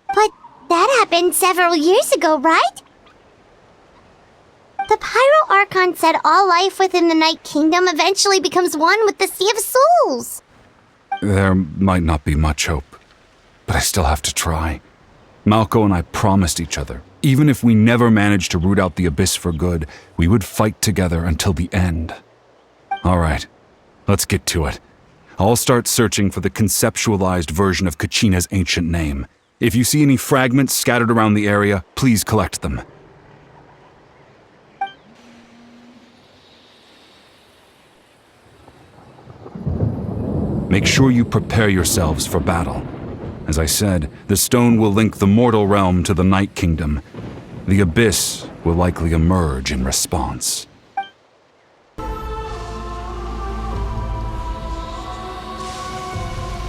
But that happened several years ago, right? The Pyro Archon said all life within the Night Kingdom eventually becomes one with the Sea of Souls. There might not be much hope, but I still have to try. Malko and I promised each other, even if we never managed to root out the Abyss for good, we would fight together until the end. All right, let's get to it. I'll start searching for the conceptualized version of Kachina's ancient name. If you see any fragments scattered around the area, please collect them. Make sure you prepare yourselves for battle. As I said, the stone will link the mortal realm to the Night Kingdom. The Abyss will likely emerge in response.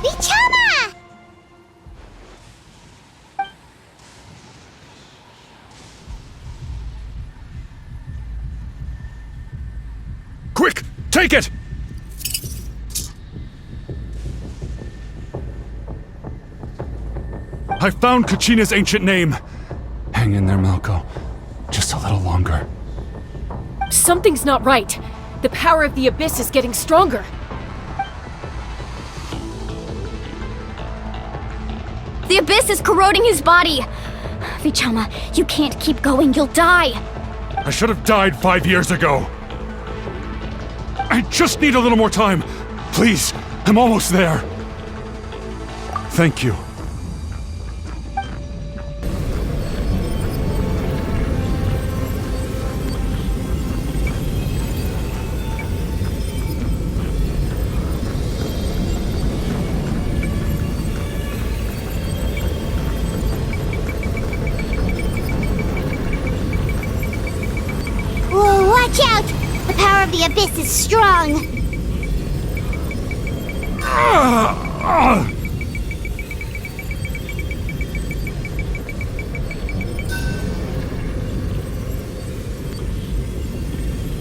Vichama! Quick! Take it! I found Kachina's ancient name. Hang in there, Malko. Just a little longer. Something's not right. The power of the Abyss is getting stronger. The Abyss is corroding his body! Vichama, you can't keep going, you'll die! I should have died 5 years ago. I just need a little more time. Please, I'm almost there. Thank you. Whoa, watch out! The power of the Abyss is strong.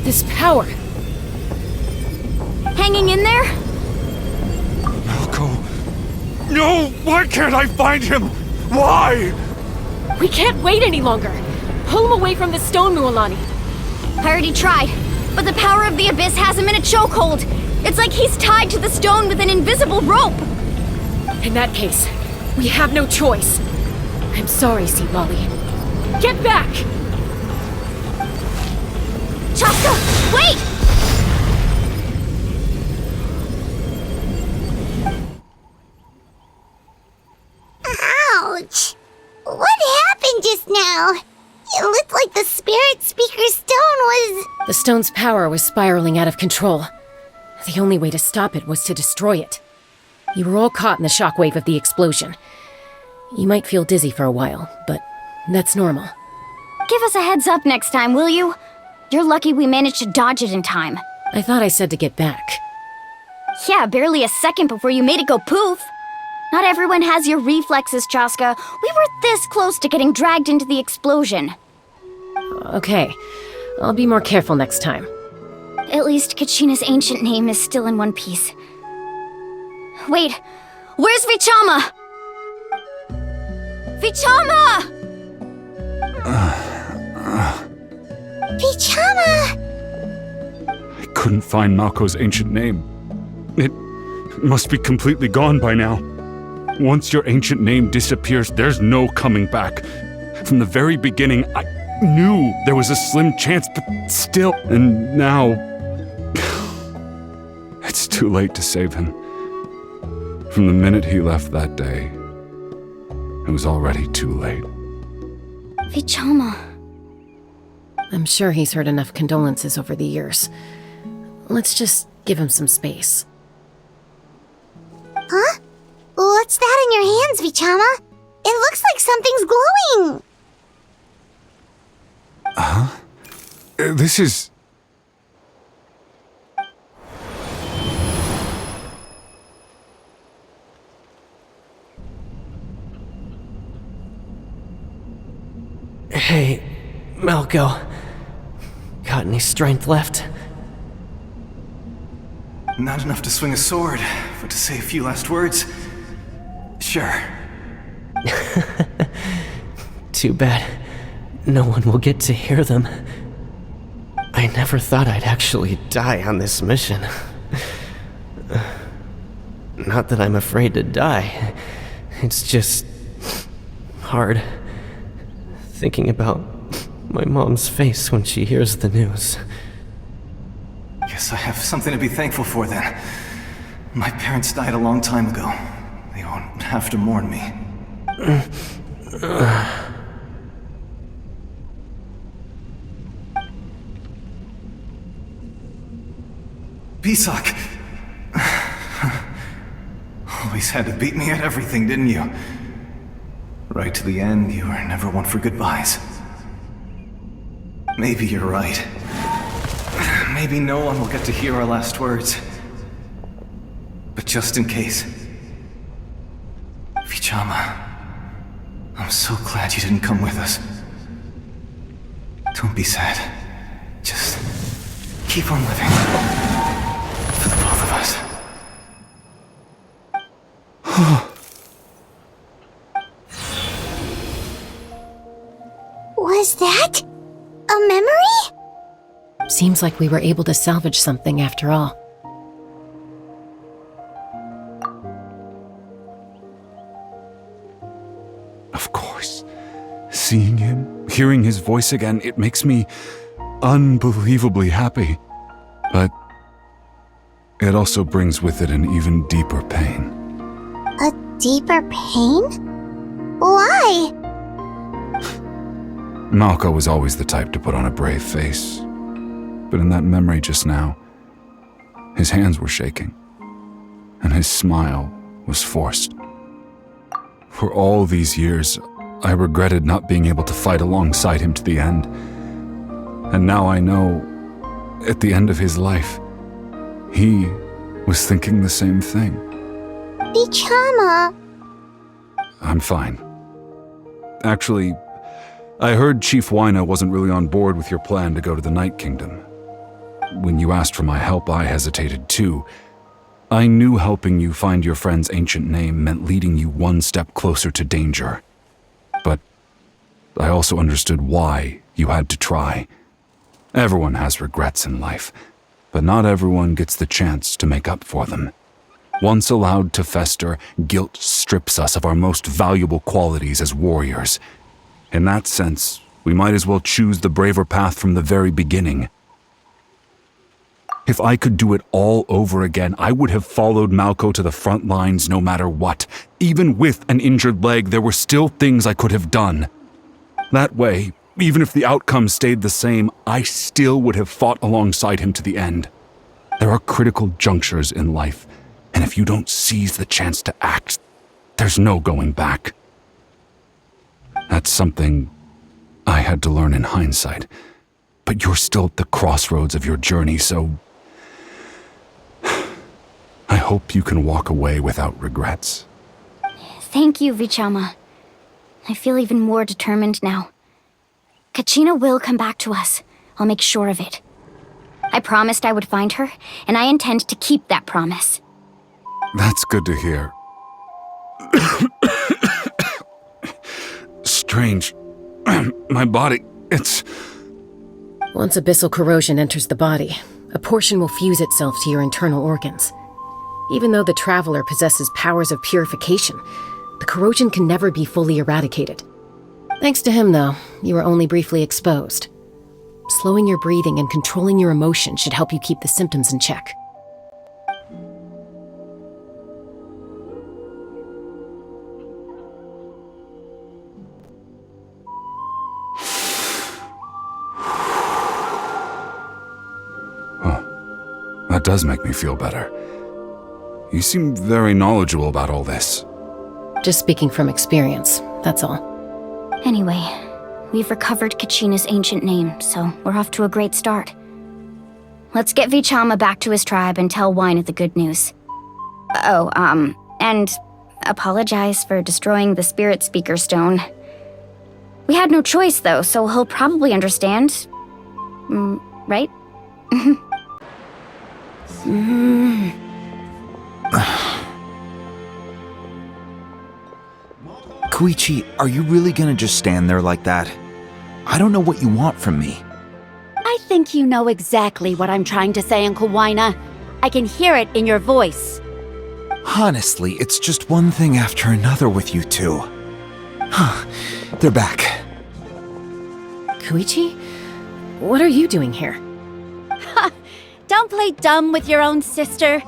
This power. Hanging in there? Malco. No! Why can't I find him? Why? We can't wait any longer. Pull him away from the stone, Mualani. I already tried, but the power of the Abyss has him in a chokehold. It's like he's tied to the stone with an invisible rope. In that case, we have no choice. I'm sorry, Sea Lolly. Get back! Chaska, wait! Ouch! What happened just now? It looked like the Spirit Speaker's stone was... The stone's power was spiraling out of control. The only way to stop it was to destroy it. You were all caught in the shockwave of the explosion. You might feel dizzy for a while, but that's normal. Give us a heads up next time, will you? You're lucky we managed to dodge it in time. I thought I said to get back. Yeah, barely a second before you made it go poof. Not everyone has your reflexes, Chaska. We were this close to getting dragged into the explosion. Okay, I'll be more careful next time. At least Kachina's ancient name is still in one piece. Wait, where's Vichama? Vichama! Vichama! I couldn't find Malco's ancient name. It must be completely gone by now. Once your ancient name disappears, there's no coming back. From the very beginning, I knew there was a slim chance, but still. And now... it's too late to save him. From the minute he left that day, it was already too late. Vichama. I'm sure he's heard enough condolences over the years. Let's just give him some space. Huh? What's that in your hands, Vichama? It looks like something's glowing! Huh? This is... Hey, Malco. Got any strength left? Not enough to swing a sword, but to say a few last words. Sure. Too bad. No one will get to hear them. I never thought I'd actually die on this mission. Not that I'm afraid to die. It's just... hard. Thinking about my mom's face when she hears the news. Guess I have something to be thankful for then. My parents died a long time ago. They won't have to mourn me. Pisak! Always had to beat me at everything, didn't you? Right to the end, you were never one for goodbyes. Maybe you're right. Maybe no one will get to hear our last words. But just in case... Vichama, I'm so glad you didn't come with us. Don't be sad. Just keep on living. For the both of us. Was that a memory? Seems like we were able to salvage something after all. Of course. Seeing him, hearing his voice again, it makes me unbelievably happy. But it also brings with it an even deeper pain. A deeper pain? Why? Malco was always the type to put on a brave face. But in that memory just now, his hands were shaking, and his smile was forced. For all these years, I regretted not being able to fight alongside him to the end. And now I know, at the end of his life, he was thinking the same thing. Vichama. I'm fine. Actually, I heard Chief Wyna wasn't really on board with your plan to go to the Night Kingdom. When you asked for my help, I hesitated too. I knew helping you find your friend's ancient name meant leading you one step closer to danger. But I also understood why you had to try. Everyone has regrets in life, but not everyone gets the chance to make up for them. Once allowed to fester, guilt strips us of our most valuable qualities as warriors. In that sense, we might as well choose the braver path from the very beginning. If I could do it all over again, I would have followed Malco to the front lines no matter what. Even with an injured leg, there were still things I could have done. That way, even if the outcome stayed the same, I still would have fought alongside him to the end. There are critical junctures in life, and if you don't seize the chance to act, there's no going back. That's something I had to learn in hindsight, but you're still at the crossroads of your journey, so I hope you can walk away without regrets. Thank you, Vichama. I feel even more determined now. Kachina will come back to us. I'll make sure of it. I promised I would find her, and I intend to keep that promise. That's good to hear. Strange. My body, it's... Once abyssal corrosion enters the body, a portion will fuse itself to your internal organs. Even though the Traveler possesses powers of purification, the corrosion can never be fully eradicated. Thanks to him, though, you were only briefly exposed. Slowing your breathing and controlling your emotions should help you keep the symptoms in check. That does make me feel better. You seem very knowledgeable about all this. Just speaking from experience, that's all. Anyway, we've recovered Kachina's ancient name, so we're off to a great start. Let's get Vichama back to his tribe and tell Wyna the good news. And apologize for destroying the Spirit Speaker Stone. We had no choice, though, so he'll probably understand. Right? Koichi, are you really gonna just stand there like that? I don't know what you want from me. I think you know exactly what I'm trying to say, Uncle Wyna. I can hear it in your voice. Honestly, it's just one thing after another with you two. They're back. Koichi? What are you doing here? Don't play dumb with your own sister.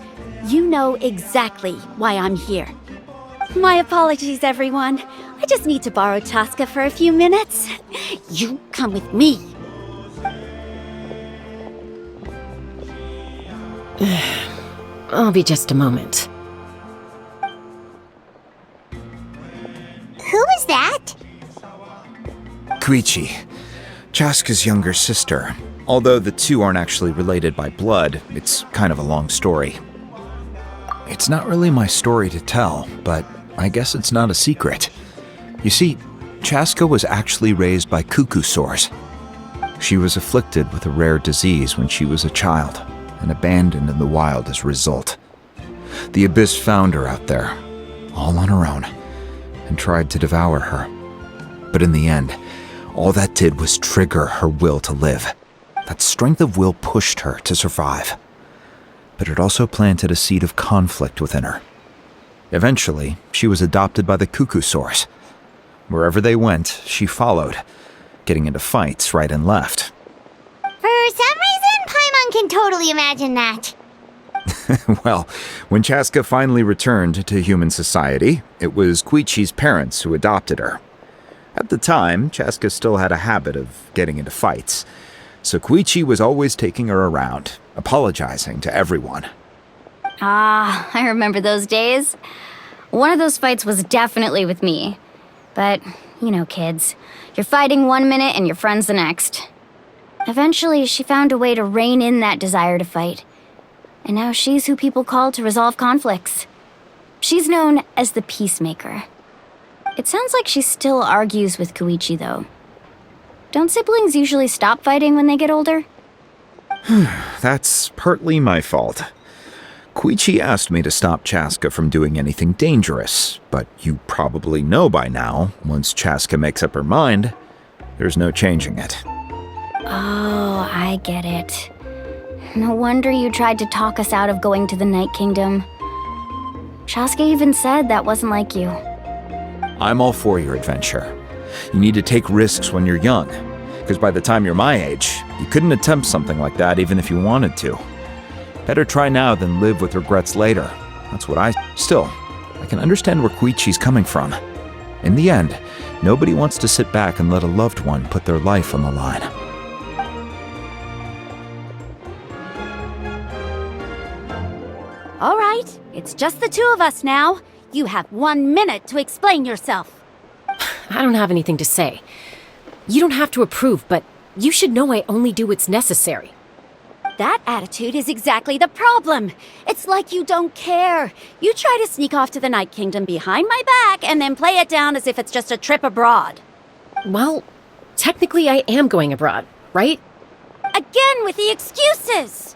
You know exactly why I'm here. My apologies, everyone. I just need to borrow Tosca for a few minutes. You come with me. I'll be just a moment. Who was that? Koichi, Chaska's younger sister. Although the two aren't actually related by blood, it's kind of a long story. It's not really my story to tell, but I guess it's not a secret. You see, Chaska was actually raised by cuckoo sores. She was afflicted with a rare disease when she was a child, and abandoned in the wild as a result. The Abyss found her out there, all on her own, and tried to devour her. But in the end, all that did was trigger her will to live. That strength of will pushed her to survive. But it also planted a seed of conflict within her. Eventually, she was adopted by the cuckoo sores. Wherever they went, she followed, getting into fights right and left. For some reason, Paimon can totally imagine that. Well, when Chaska finally returned to human society, it was Koichi's parents who adopted her. At the time, Chaska still had a habit of getting into fights, so Koichi was always taking her around, apologizing to everyone. Ah, I remember those days. One of those fights was definitely with me. But, you know, kids, you're fighting one minute and your friend's the next. Eventually, she found a way to rein in that desire to fight. And now she's who people call to resolve conflicts. She's known as the Peacemaker. It sounds like she still argues with Koichi, though. Don't siblings usually stop fighting when they get older? That's partly my fault. Koichi asked me to stop Chaska from doing anything dangerous, but you probably know by now, once Chaska makes up her mind, there's no changing it. Oh, I get it. No wonder you tried to talk us out of going to the Night Kingdom. Chaska even said that wasn't like you. I'm all for your adventure. You need to take risks when you're young, because by the time you're my age, you couldn't attempt something like that even if you wanted to. Better try now than live with regrets later. That's what Still, I can understand where Koichi's coming from. In the end, nobody wants to sit back and let a loved one put their life on the line. All right, it's just the two of us now. You have 1 minute to explain yourself. I don't have anything to say. You don't have to approve, but you should know I only do what's necessary. That attitude is exactly the problem. It's like you don't care. You try to sneak off to the Night Kingdom behind my back and then play it down as if it's just a trip abroad. Well, technically I am going abroad, right? Again with the excuses!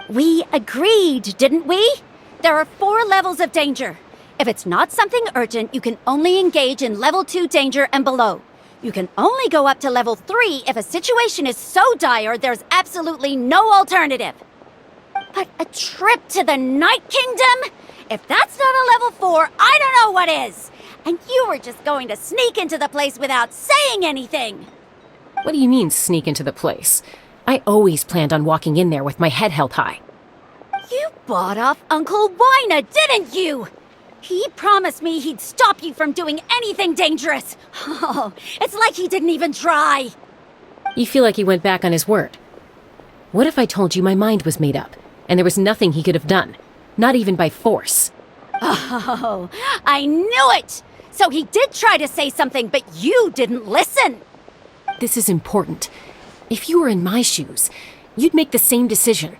We agreed, didn't we? There are 4 levels of danger. If it's not something urgent, you can only engage in level 2 danger and below. You can only go up to level 3 if a situation is so dire there's absolutely no alternative. But a trip to the Night Kingdom? If that's not a level 4, I don't know what is! And you were just going to sneak into the place without saying anything! What do you mean, sneak into the place? I always planned on walking in there with my head held high. You bought off Uncle Wina, didn't you? He promised me he'd stop you from doing anything dangerous. Oh, it's like he didn't even try. You feel like he went back on his word. What if I told you my mind was made up, and there was nothing he could have done? Not even by force. Oh, I knew it! So he did try to say something, but you didn't listen. This is important. If you were in my shoes, you'd make the same decision.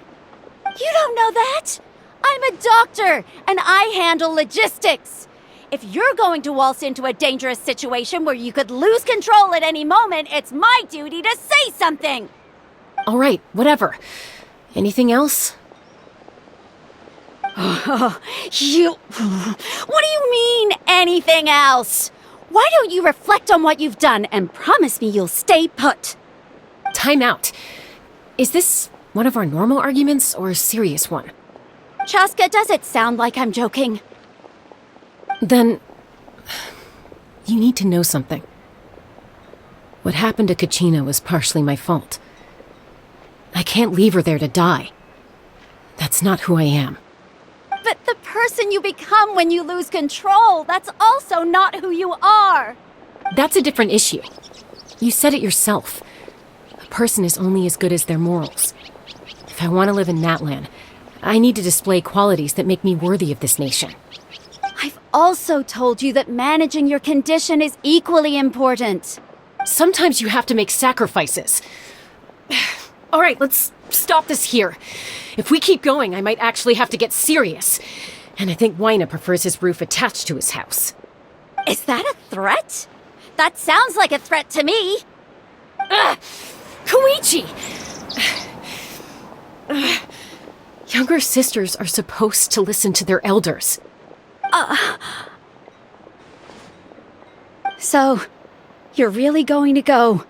You don't know that? I'm a doctor, and I handle logistics. If you're going to waltz into a dangerous situation where you could lose control at any moment, it's my duty to say something. All right, whatever. Anything else? What do you mean, anything else? Why don't you reflect on what you've done and promise me you'll stay put? Time out. Is this one of our normal arguments or a serious one? Chaska, does it sound like I'm joking? Then, you need to know something. What happened to Kachina was partially my fault. I can't leave her there to die. That's not who I am. But the person you become when you lose control, that's also not who you are. That's a different issue. You said it yourself. A person is only as good as their morals. If I want to live in Natlan, I need to display qualities that make me worthy of this nation. I've also told you that managing your condition is equally important. Sometimes you have to make sacrifices. All right, let's stop this here. If we keep going, I might actually have to get serious. And I think Wina prefers his roof attached to his house. Is that a threat? That sounds like a threat to me. Koichi! Younger sisters are supposed to listen to their elders. So, you're really going to go?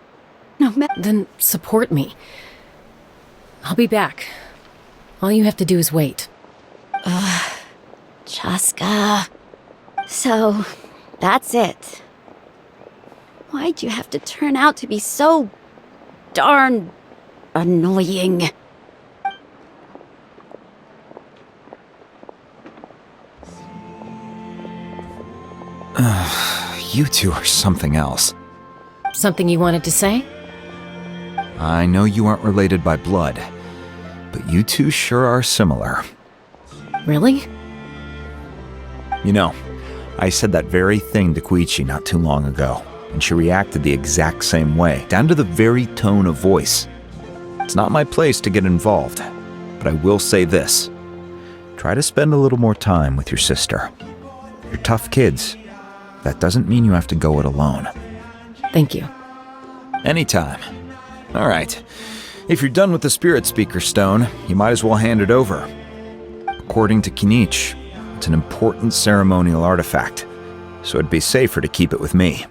Then support me. I'll be back. All you have to do is wait. Chaska. So, that's it. Why'd you have to turn out to be so darn annoying? You two are something else. Something you wanted to say? I know you aren't related by blood, but you two sure are similar. Really? You know, I said that very thing to Koichi not too long ago, and she reacted the exact same way, down to the very tone of voice. It's not my place to get involved, but I will say this. Try to spend a little more time with your sister. You're tough kids. That doesn't mean you have to go it alone. Thank you. Anytime. All right. If you're done with the Spirit Speaker Stone, you might as well hand it over. According to Kinich, it's an important ceremonial artifact, so it'd be safer to keep it with me.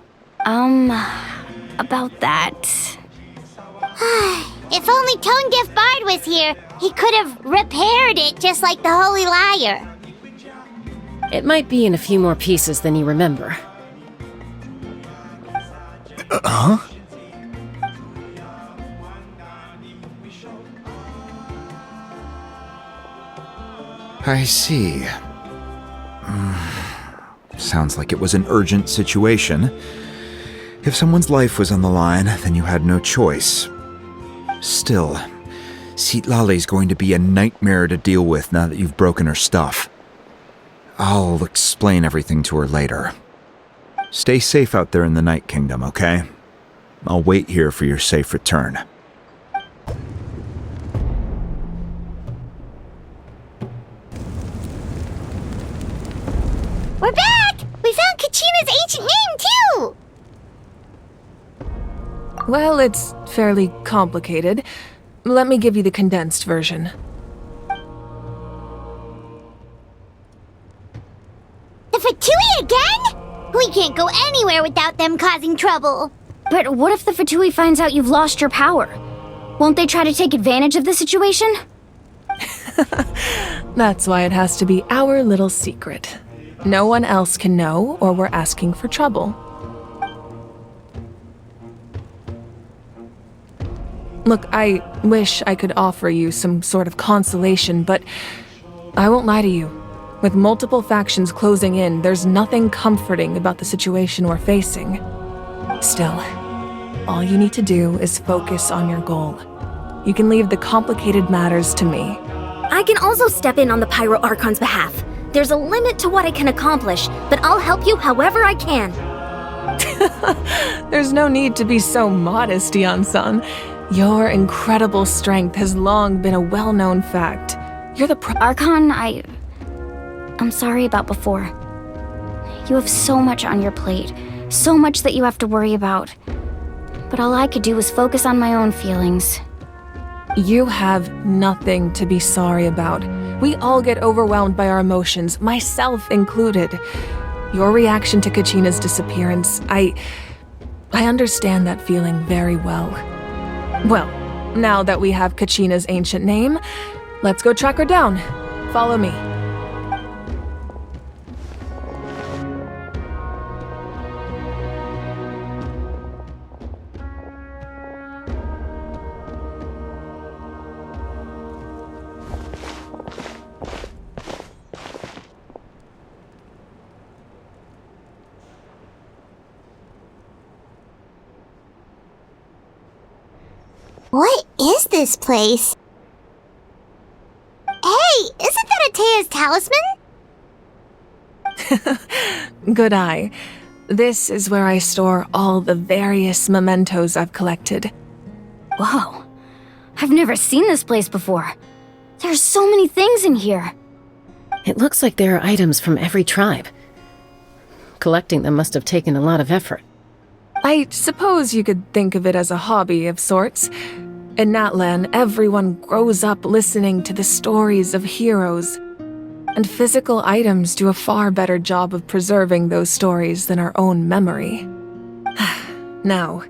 About that. If only Tone Deaf Bard was here, he could have repaired it just like the Holy Liar. It might be in a few more pieces than you remember. Huh? I see. Sounds like it was an urgent situation. If someone's life was on the line, then you had no choice. Still, Citlali's going to be a nightmare to deal with now that you've broken her stuff. I'll explain everything to her later. Stay safe out there in the Night Kingdom, okay? I'll wait here for your safe return. We're back! We found Kachina's ancient name, too! Well, it's fairly complicated. Let me give you the condensed version. The Fatui again? We can't go anywhere without them causing trouble. But what if the Fatui finds out you've lost your power? Won't they try to take advantage of the situation? That's why it has to be our little secret. No one else can know, or we're asking for trouble. Look, I wish I could offer you some sort of consolation, but I won't lie to you. With multiple factions closing in, there's nothing comforting about the situation we're facing. Still, all you need to do is focus on your goal. You can leave the complicated matters to me. I can also step in on the Pyro Archon's behalf. There's a limit to what I can accomplish, but I'll help you however I can. There's no need to be so modest, Yan-san. Your incredible strength has long been a well-known fact. You're the Archon, I'm sorry about before. You have so much on your plate, so much that you have to worry about. But all I could do was focus on my own feelings. You have nothing to be sorry about. We all get overwhelmed by our emotions, myself included. Your reaction to Kachina's disappearance, I understand that feeling very well. Well, now that we have Kachina's ancient name, let's go track her down. Follow me. What is this place? Hey, isn't that Atea's talisman? Good eye. This is where I store all the various mementos I've collected. Whoa. I've never seen this place before. There's so many things in here. It looks like there are items from every tribe. Collecting them must have taken a lot of effort. I suppose you could think of it as a hobby of sorts. In Natlan, everyone grows up listening to the stories of heroes. And physical items do a far better job of preserving those stories than our own memory. Now,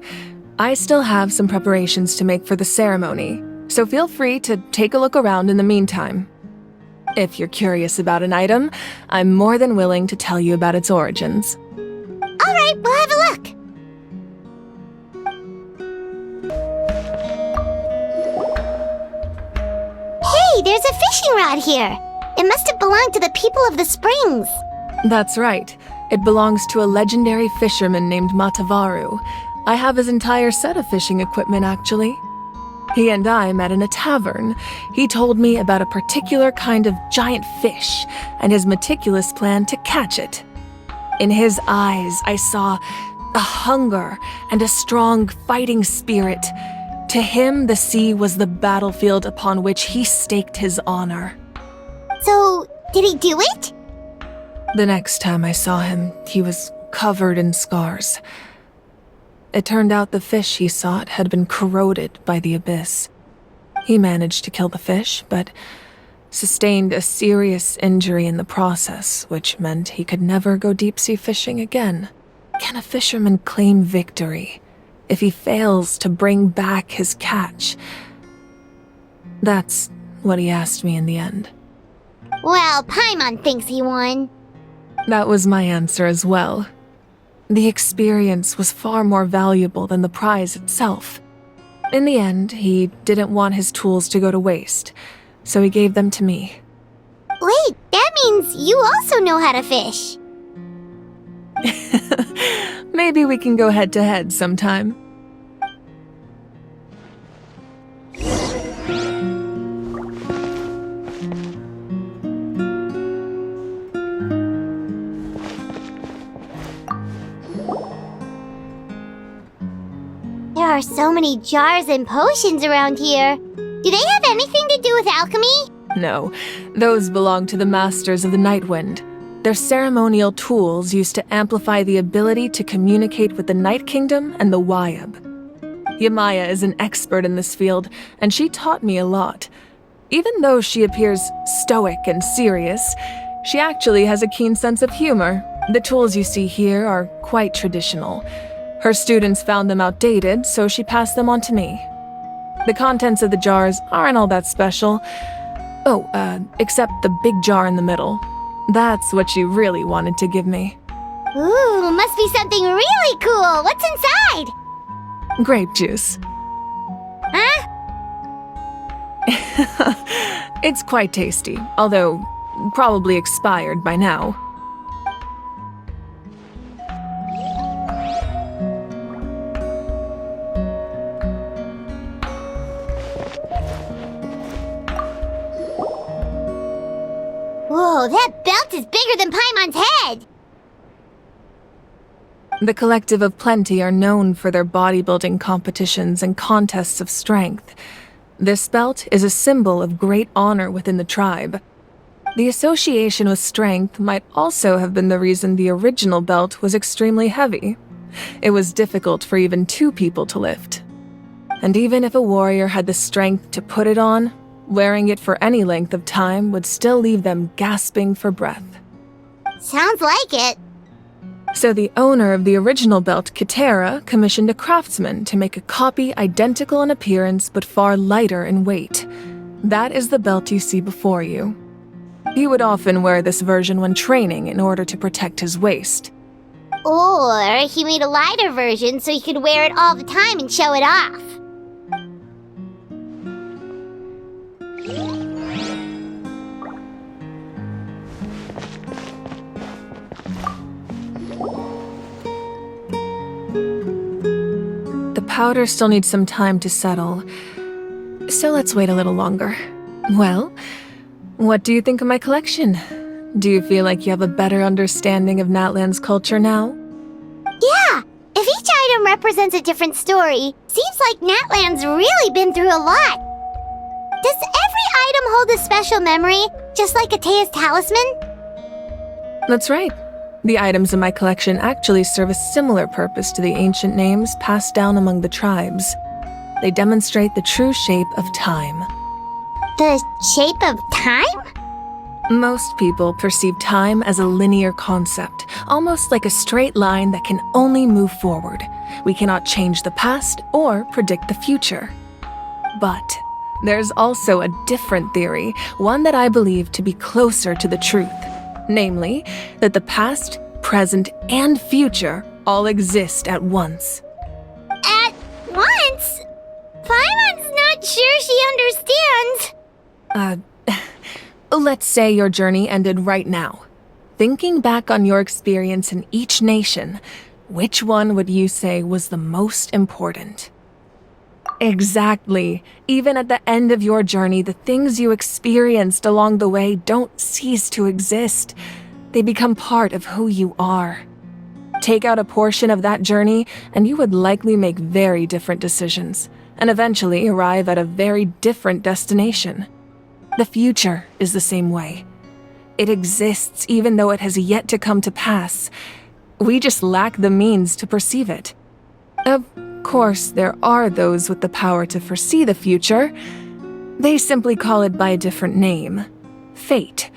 I still have some preparations to make for the ceremony, so feel free to take a look around in the meantime. If you're curious about an item, I'm more than willing to tell you about its origins. All right, we'll have a look. Hey, there's a fishing rod here. It must have belonged to the people of the springs. That's right. It belongs to a legendary fisherman named Matavaru. I have his entire set of fishing equipment, actually. He and I met in a tavern. He told me about a particular kind of giant fish and his meticulous plan to catch it. In his eyes, I saw a hunger and a strong fighting spirit. To him, the sea was the battlefield upon which he staked his honor. So, did he do it? The next time I saw him, he was covered in scars. It turned out the fish he sought had been corroded by the abyss. He managed to kill the fish, but sustained a serious injury in the process, which meant he could never go deep-sea fishing again. Can a fisherman claim victory if he fails to bring back his catch? That's what he asked me in the end. Well, Paimon thinks he won. That was my answer as well. The experience was far more valuable than the prize itself. In the end, he didn't want his tools to go to waste, so he gave them to me. Wait, that means you also know how to fish. Maybe we can go head-to-head sometime. There are so many jars and potions around here. Do they have anything to do with alchemy? No, those belong to the Masters of the Nightwind. They're ceremonial tools used to amplify the ability to communicate with the Night Kingdom and the Wyab. Yamaya is an expert in this field, and she taught me a lot. Even though she appears stoic and serious, she actually has a keen sense of humor. The tools you see here are quite traditional. Her students found them outdated, so she passed them on to me. The contents of the jars aren't all that special. Oh, except the big jar in the middle. That's what she really wanted to give me. Ooh, must be something really cool. What's inside? Grape juice. Huh? It's quite tasty, although probably expired by now. Whoa, that belt is bigger than Paimon's head! The Collective of Plenty are known for their bodybuilding competitions and contests of strength. This belt is a symbol of great honor within the tribe. The association with strength might also have been the reason the original belt was extremely heavy. It was difficult for even 2 people to lift. And even if a warrior had the strength to put it on, wearing it for any length of time would still leave them gasping for breath. Sounds like it. So the owner of the original belt, Kitera, commissioned a craftsman to make a copy identical in appearance but far lighter in weight. That is the belt you see before you. He would often wear this version when training in order to protect his waist. Or he made a lighter version so he could wear it all the time and show it off. The powder still needs some time to settle, so let's wait a little longer. Well, what do you think of my collection? Do you feel like you have a better understanding of Natlan's culture now? Yeah! If each item represents a different story, seems like Natlan's really been through a lot. Does every item hold a special memory, just like Atea's talisman? That's right. The items in my collection actually serve a similar purpose to the ancient names passed down among the tribes. They demonstrate the true shape of time. The shape of time? Most people perceive time as a linear concept, almost like a straight line that can only move forward. We cannot change the past or predict the future. But there's also a different theory, one that I believe to be closer to the truth. Namely, that the past, present, and future all exist at once. At once? Paimon's not sure she understands. Let's say your journey ended right now. Thinking back on your experience in each nation, which one would you say was the most important? Exactly. Even at the end of your journey, the things you experienced along the way don't cease to exist. They become part of who you are. Take out a portion of that journey, and you would likely make very different decisions, and eventually arrive at a very different destination. The future is the same way. It exists even though it has yet to come to pass. We just lack the means to perceive it. Of course, there are those with the power to foresee the future. They simply call it by a different name. Fate.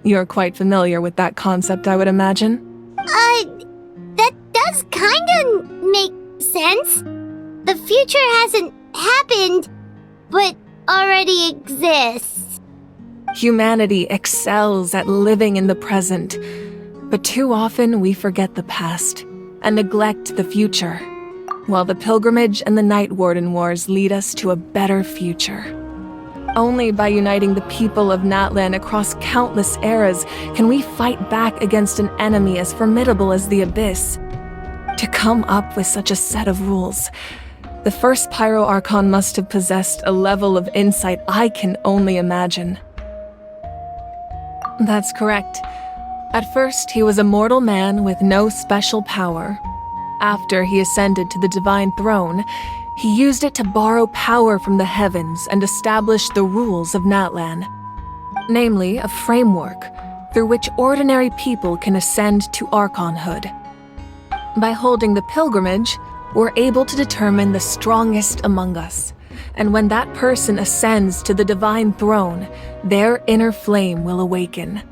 You're quite familiar with that concept, I would imagine. That does kinda make sense. The future hasn't happened, but already exists. Humanity excels at living in the present, but too often we forget the past and neglect the future, while the pilgrimage and the Night Warden Wars lead us to a better future. Only by uniting the people of Natlan across countless eras can we fight back against an enemy as formidable as the Abyss. To come up with such a set of rules, the first Pyro Archon must have possessed a level of insight I can only imagine. That's correct. At first, he was a mortal man with no special power. After he ascended to the Divine Throne, he used it to borrow power from the heavens and establish the rules of Natlan. Namely, a framework through which ordinary people can ascend to Archonhood. By holding the pilgrimage, we're able to determine the strongest among us. And when that person ascends to the Divine Throne, their inner flame will awaken.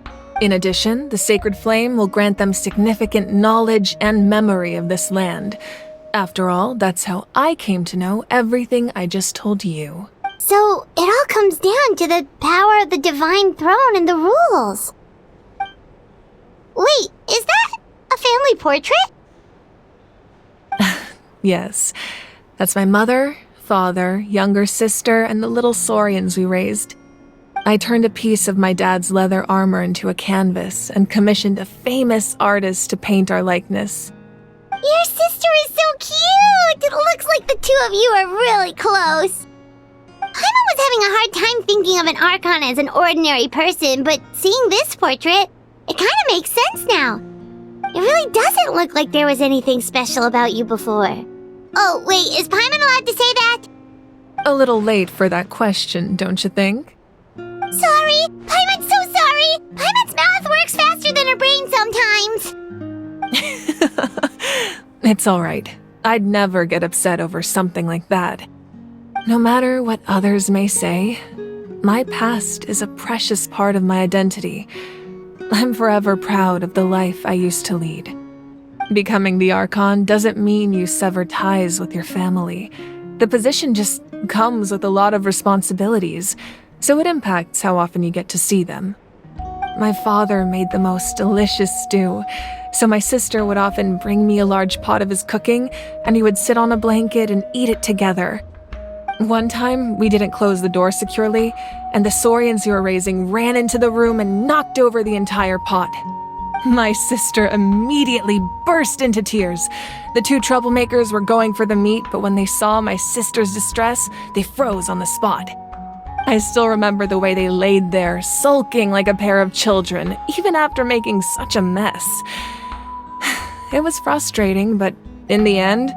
In addition, the sacred flame will grant them significant knowledge and memory of this land. After all, that's how I came to know everything I just told you. So, it all comes down to the power of the Divine Throne and the rules. Wait, is that a family portrait? Yes, that's my mother, father, younger sister, and the little saurians we raised. I turned a piece of my dad's leather armor into a canvas and commissioned a famous artist to paint our likeness. Your sister is so cute! It looks like the two of you are really close. Paimon was having a hard time thinking of an Archon as an ordinary person, but seeing this portrait, it kind of makes sense now. It really doesn't look like there was anything special about you before. Oh, wait, is Paimon allowed to say that? A little late for that question, don't you think? Sorry! Paimon's so sorry! Paimon's mouth works faster than her brain sometimes! It's alright. I'd never get upset over something like that. No matter what others may say, my past is a precious part of my identity. I'm forever proud of the life I used to lead. Becoming the Archon doesn't mean you sever ties with your family. The position just comes with a lot of responsibilities, so it impacts how often you get to see them. My father made the most delicious stew, so my sister would often bring me a large pot of his cooking, and he would sit on a blanket and eat it together. One time, we didn't close the door securely, and the saurians you were raising ran into the room and knocked over the entire pot. My sister immediately burst into tears. The two troublemakers were going for the meat, but when they saw my sister's distress, they froze on the spot. I still remember the way they laid there, sulking like a pair of children, even after making such a mess. It was frustrating, but in the end,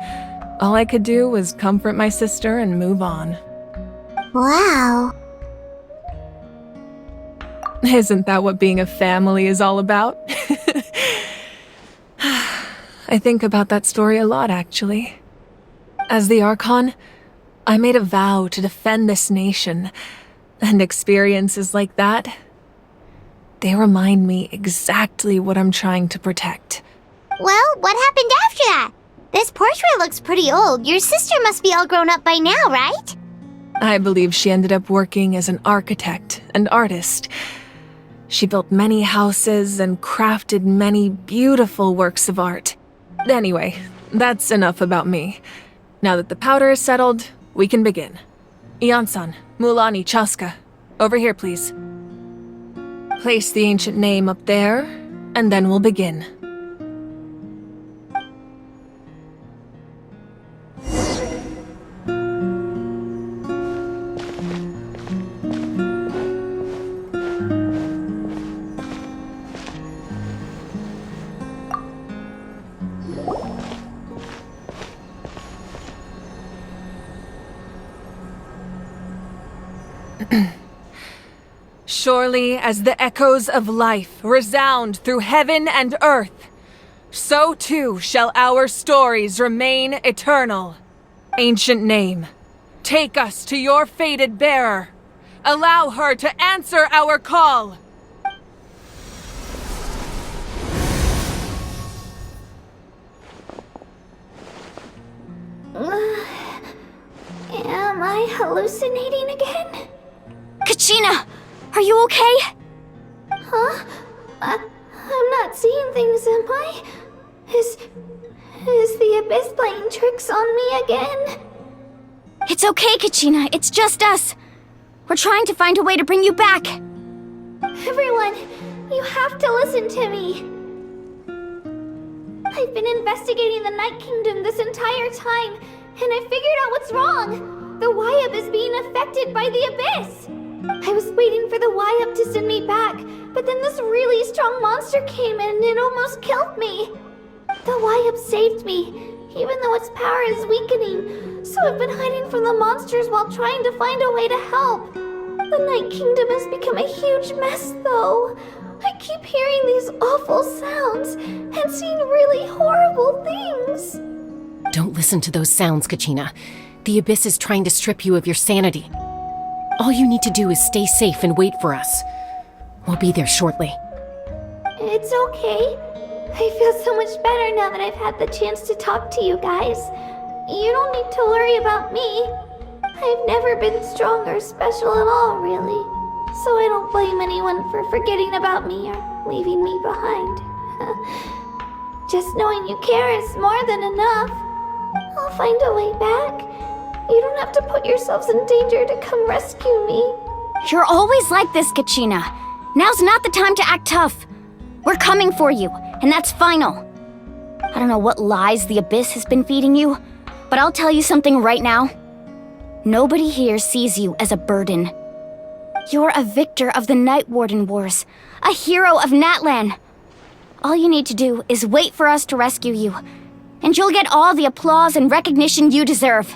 all I could do was comfort my sister and move on. Wow. Isn't that what being a family is all about? I think about that story a lot, actually. As the Archon, I made a vow to defend this nation, and experiences like that, they remind me exactly what I'm trying to protect. Well, what happened after that? This portrait looks pretty old. Your sister must be all grown up by now, right? I believe she ended up working as an architect and artist. She built many houses and crafted many beautiful works of art. Anyway, that's enough about me. Now that the powder is settled, we can begin. Ian-san, Mulani, Chaska, over here, please. Place the ancient name up there, and then we'll begin. Surely as the echoes of life resound through heaven and earth, so too shall our stories remain eternal. Ancient name, take us to your fated bearer. Allow her to answer our call. Am I hallucinating again? Kachina! Are you okay? Huh? I'm not seeing things, am I? Is the Abyss playing tricks on me again? It's okay, Kachina. It's just us. We're trying to find a way to bring you back. Everyone, you have to listen to me. I've been investigating the Night Kingdom this entire time, and I figured out what's wrong. The Y-Up is being affected by the Abyss. I was waiting for the Y-Up to send me back, but then this really strong monster came in and it almost killed me. The Y-Up saved me, even though its power is weakening, so I've been hiding from the monsters while trying to find a way to help. The Night Kingdom has become a huge mess, though. I keep hearing these awful sounds and seeing really horrible things. Don't listen to those sounds, Kachina. The Abyss is trying to strip you of your sanity. All you need to do is stay safe and wait for us. We'll be there shortly. It's okay. I feel so much better now that I've had the chance to talk to you guys. You don't need to worry about me. I've never been strong or special at all, really. So I don't blame anyone for forgetting about me or leaving me behind. Just knowing you care is more than enough. I'll find a way back. You don't have to put yourselves in danger to come rescue me. You're always like this, Kachina. Now's not the time to act tough. We're coming for you, and that's final. I don't know what lies the Abyss has been feeding you, but I'll tell you something right now. Nobody here sees you as a burden. You're a victor of the Night Warden Wars, a hero of Natlan. All you need to do is wait for us to rescue you, and you'll get all the applause and recognition you deserve.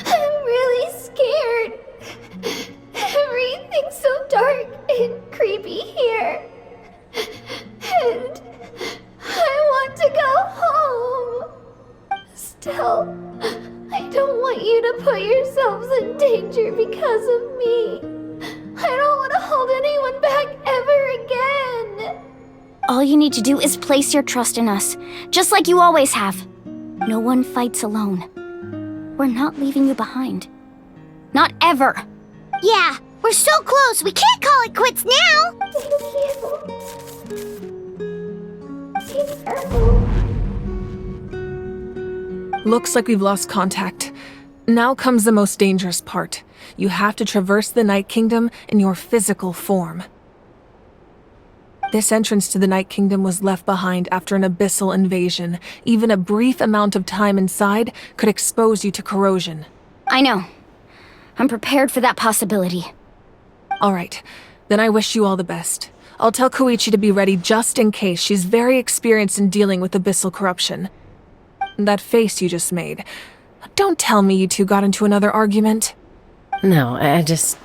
I'm really scared. Everything's so dark and creepy here. And I want to go home. Still, I don't want you to put yourselves in danger because of me. I don't want to hold anyone back ever again. All you need to do is place your trust in us, just like you always have. No one fights alone. We're not leaving you behind. Not ever. Yeah, we're so close, we can't call it quits now! Be careful. Looks like we've lost contact. Now comes the most dangerous part. You have to traverse the Night Kingdom in your physical form. This entrance to the Night Kingdom was left behind after an abyssal invasion. Even a brief amount of time inside could expose you to corrosion. I know. I'm prepared for that possibility. All right, then I wish you all the best. I'll tell Koichi to be ready just in case. She's very experienced in dealing with abyssal corruption. That face you just made. Don't tell me you two got into another argument. No, I just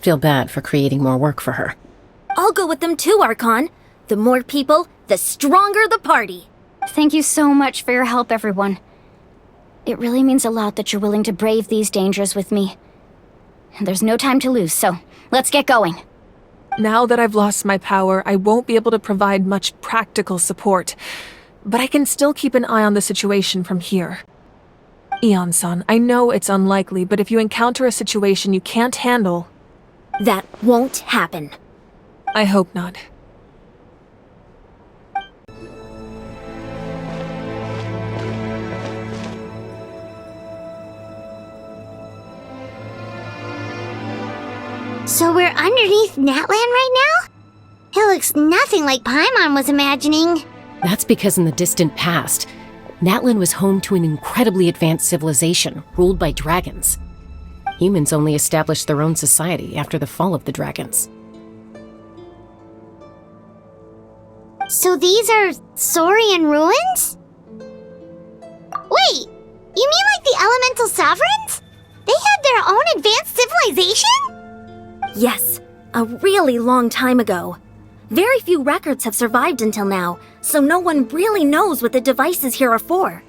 feel bad for creating more work for her. I'll go with them too, Archon. The more people, the stronger the party. Thank you so much for your help, everyone. It really means a lot that you're willing to brave these dangers with me. And there's no time to lose, so let's get going. Now that I've lost my power, I won't be able to provide much practical support. But I can still keep an eye on the situation from here. Eon-san, I know it's unlikely, but if you encounter a situation you can't handle... That won't happen. I hope not. So we're underneath Natlan right now? It looks nothing like Paimon was imagining. That's because in the distant past, Natlan was home to an incredibly advanced civilization ruled by dragons. Humans only established their own society after the fall of the dragons. So these are Saurian ruins? Wait, you mean like the elemental sovereigns? They had their own advanced civilization? Yes, a really long time ago. Very few records have survived until now, so no one really knows what the devices here are for.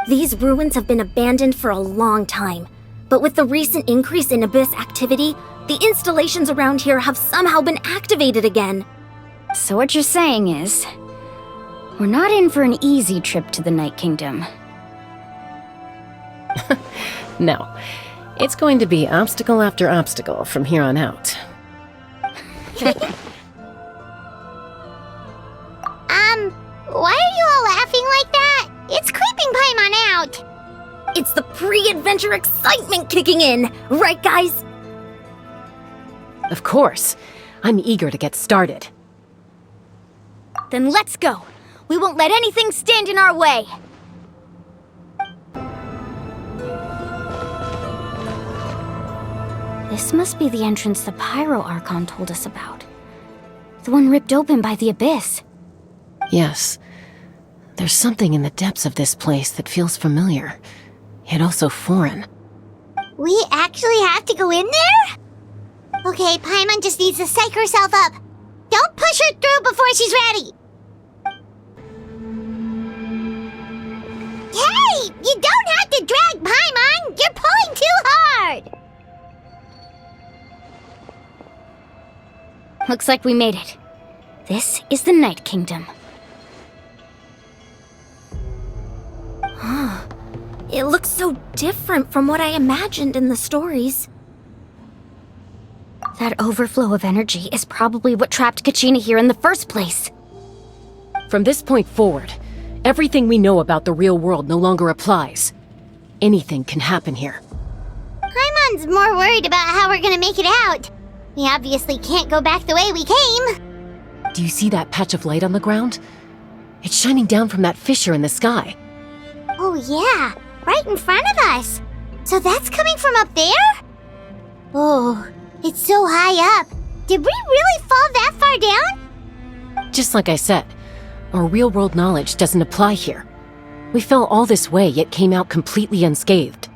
These ruins have been abandoned for a long time, but with the recent increase in Abyss activity, the installations around here have somehow been activated again. So what you're saying is, we're not in for an easy trip to the Night Kingdom. No, it's going to be obstacle after obstacle from here on out. Why are you all laughing like that? It's creeping Paimon out. It's the pre-adventure excitement kicking in, right guys? Of course. I'm eager to get started. Then let's go. We won't let anything stand in our way. This must be the entrance the Pyro Archon told us about. The one ripped open by the Abyss. Yes. There's something in the depths of this place that feels familiar, yet also foreign. We actually have to go in there? Okay, Paimon just needs to psych herself up. Don't push her through before she's ready. Hey! You don't have to drag Paimon! You're pulling too hard! Looks like we made it. This is the Night Kingdom. It looks so different from what I imagined in the stories. That overflow of energy is probably what trapped Kachina here in the first place. From this point forward, everything we know about the real world no longer applies. Anything can happen here. Paimon's more worried about how we're gonna make it out. We obviously can't go back the way we came. Do you see that patch of light on the ground? It's shining down from that fissure in the sky. Oh yeah, right in front of us. So that's coming from up there? Oh, it's so high up. Did we really fall that far down? Just like I said, our real-world knowledge doesn't apply here. We fell all this way, yet came out completely unscathed.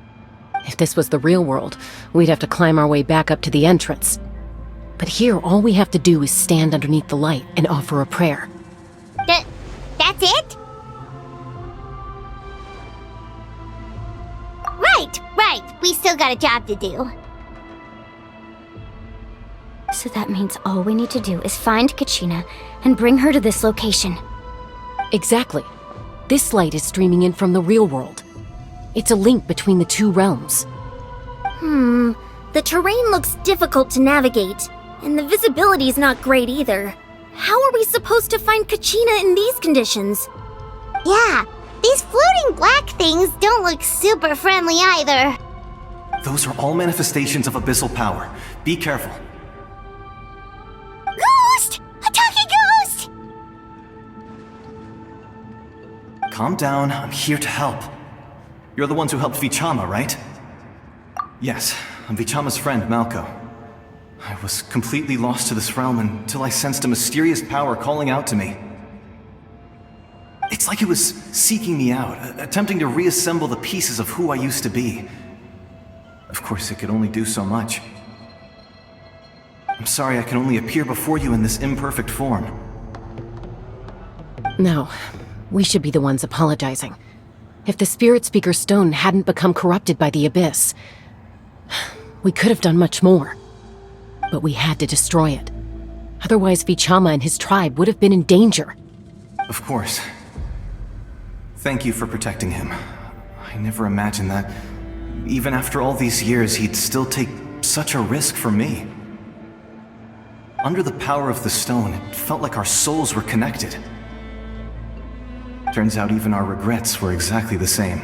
If this was the real world, we'd have to climb our way back up to the entrance. But here, all we have to do is stand underneath the light and offer a prayer. That's it? Right. We still got a job to do. So that means all we need to do is find Kachina and bring her to this location. Exactly. This light is streaming in from the real world. It's a link between the two realms. The terrain looks difficult to navigate, and the visibility's not great either. How are we supposed to find Kachina in these conditions? Yeah, these floating black things don't look super friendly either. Those are all manifestations of abyssal power. Be careful. Ghost! A talking ghost! Calm down, I'm here to help. You're the ones who helped Vichama, right? Yes, I'm Vichama's friend, Malko. I was completely lost to this realm until I sensed a mysterious power calling out to me. It's like it was seeking me out, attempting to reassemble the pieces of who I used to be. Of course, it could only do so much. I'm sorry I can only appear before you in this imperfect form. No, we should be the ones apologizing. If the Spirit Speaker Stone hadn't become corrupted by the Abyss, we could have done much more. But we had to destroy it. Otherwise, Vichama and his tribe would have been in danger. Of course. Thank you for protecting him. I never imagined that, even after all these years, he'd still take such a risk for me. Under the power of the stone, it felt like our souls were connected. Turns out even our regrets were exactly the same.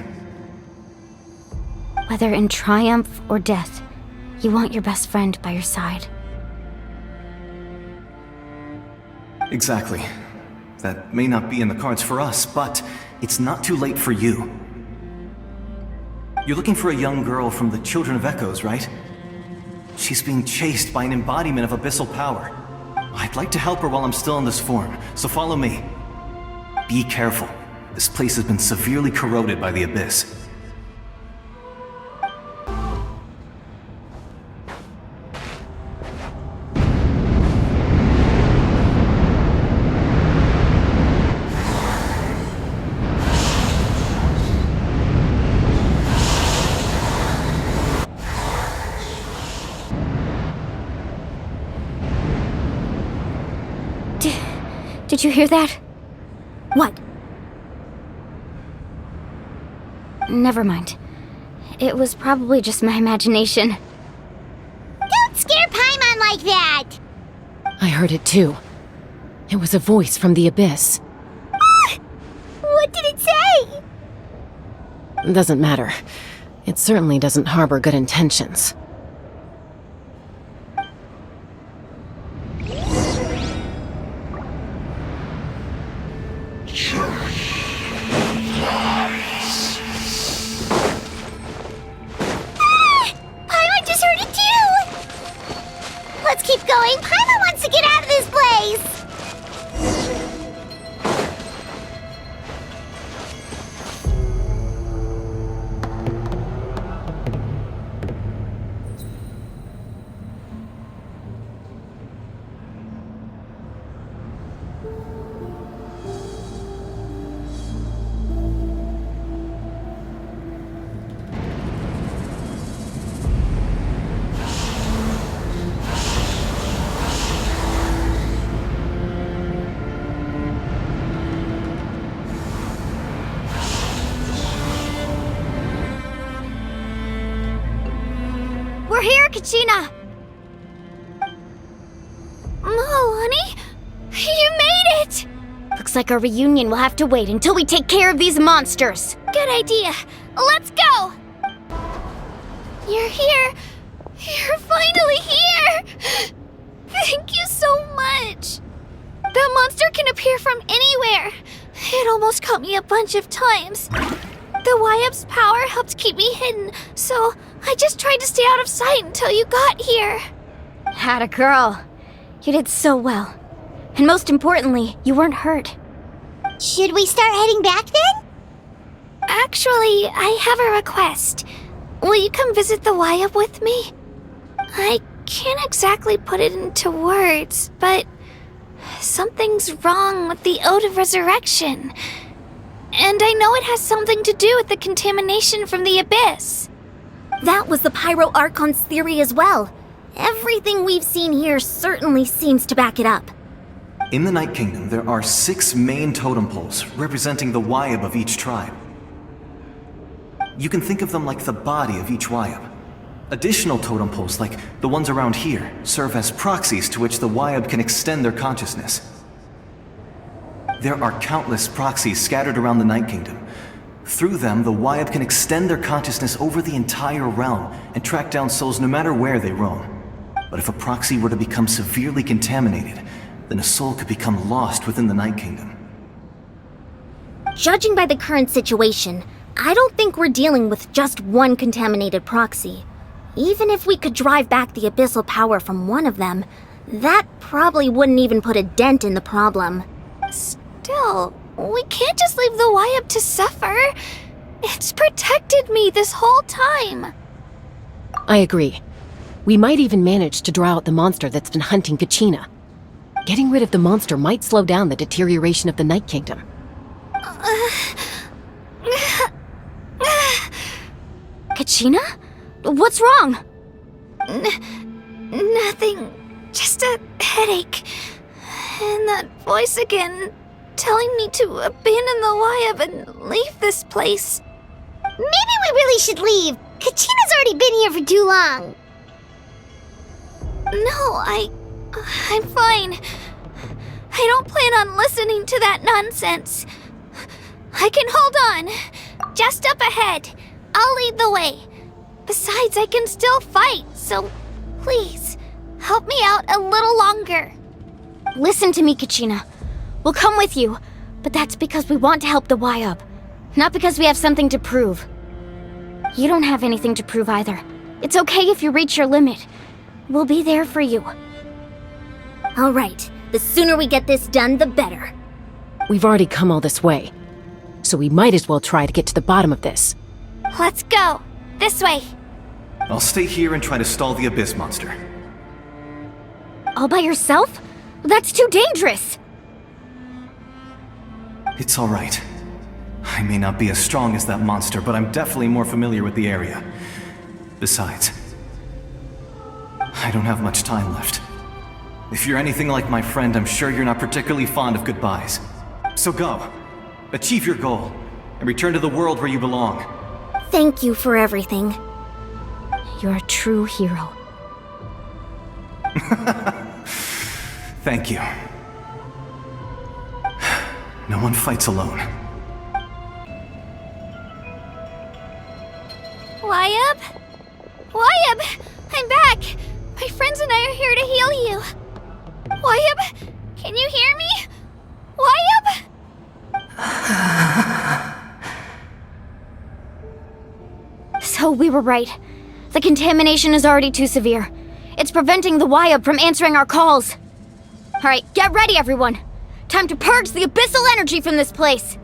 Whether in triumph or death, you want your best friend by your side. Exactly. That may not be in the cards for us, but it's not too late for you. You're looking for a young girl from the Children of Echoes, right? She's being chased by an embodiment of abyssal power. I'd like to help her while I'm still in this form, so follow me. Be careful. This place has been severely corroded by the Abyss. Did you hear that? What? Never mind. It was probably just my imagination. Don't scare Paimon like that! I heard it too. It was a voice from the Abyss. What did it say? Doesn't matter. It certainly doesn't harbor good intentions. Paimon just heard it too! Let's keep going. Paimon wants to get out of this place! We're here, Kachina! Oh, honey? You made it! Looks like our reunion will have to wait until we take care of these monsters. Good idea. Let's go! You're here. You're finally here! Thank you so much. That monster can appear from anywhere. It almost caught me a bunch of times. The Wyap's power helped keep me hidden, so I just tried to stay out of sight until you got here. Atta girl. You did so well. And most importantly, you weren't hurt. Should we start heading back then? Actually, I have a request. Will you come visit the Wyap with me? I can't exactly put it into words, but something's wrong with the Ode of Resurrection. And I know it has something to do with the contamination from the Abyss. That was the Pyro Archon's theory as well. Everything we've seen here certainly seems to back it up. In the Night Kingdom, there are 6 main totem poles representing the Wyap of each tribe. You can think of them like the body of each Wyap. Additional totem poles, like the ones around here, serve as proxies to which the Wyap can extend their consciousness. There are countless proxies scattered around the Night Kingdom. Through them, the Wyap can extend their consciousness over the entire realm and track down souls no matter where they roam. But if a proxy were to become severely contaminated, then a soul could become lost within the Night Kingdom. Judging by the current situation, I don't think we're dealing with just one contaminated proxy. Even if we could drive back the abyssal power from one of them, that probably wouldn't even put a dent in the problem. Still, we can't just leave the Wyap to suffer. It's protected me this whole time. I agree. We might even manage to draw out the monster that's been hunting Kachina. Getting rid of the monster might slow down the deterioration of the Night Kingdom. Kachina? What's wrong? Nothing. Just a headache. And that voice again, telling me to abandon the Wyap and leave this place. Maybe we really should leave. Kachina's already been here for too long. No, I'm fine. I don't plan on listening to that nonsense. I can hold on. Just up ahead. I'll lead the way. Besides, I can still fight, so please, help me out a little longer. Listen to me, Kachina. We'll come with you, but that's because we want to help the Y-Up, not because we have something to prove. You don't have anything to prove either. It's okay if you reach your limit. We'll be there for you. All right, the sooner we get this done, the better. We've already come all this way, so we might as well try to get to the bottom of this. Let's go. This way. I'll stay here and try to stall the Abyss monster. All by yourself? That's too dangerous. It's all right. I may not be as strong as that monster, but I'm definitely more familiar with the area. Besides, I don't have much time left. If you're anything like my friend, I'm sure you're not particularly fond of goodbyes. So go. Achieve your goal, and return to the world where you belong. Thank you for everything. You're a true hero. Thank you. No one fights alone. Y-Up? Y-Up! I'm back! My friends and I are here to heal you. Y-Up, can you hear me? Y-Up? So we were right. The contamination is already too severe. It's preventing the Y-Up from answering our calls. Alright, get ready everyone. Time to purge the abyssal energy from this place.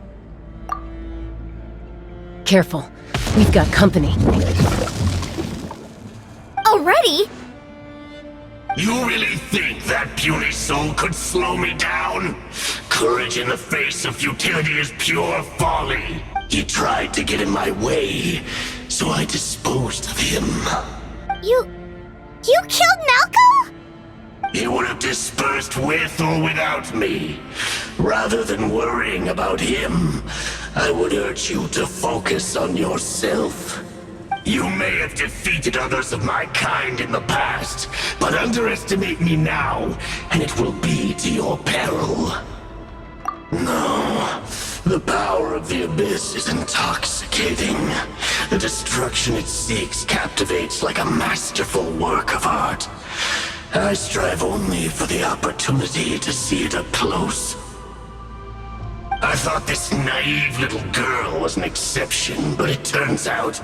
Careful. We've got company. Already? You really think that puny soul could slow me down? Courage in the face of futility is pure folly. He tried to get in my way, so I disposed of him. You killed Malco? He would have dispersed with or without me. Rather than worrying about him, I would urge you to focus on yourself. You may have defeated others of my kind in the past, but underestimate me now, and it will be to your peril. No, the power of the Abyss is intoxicating. The destruction it seeks captivates like a masterful work of art. I strive only for the opportunity to see it up close. I thought this naive little girl was an exception, but it turns out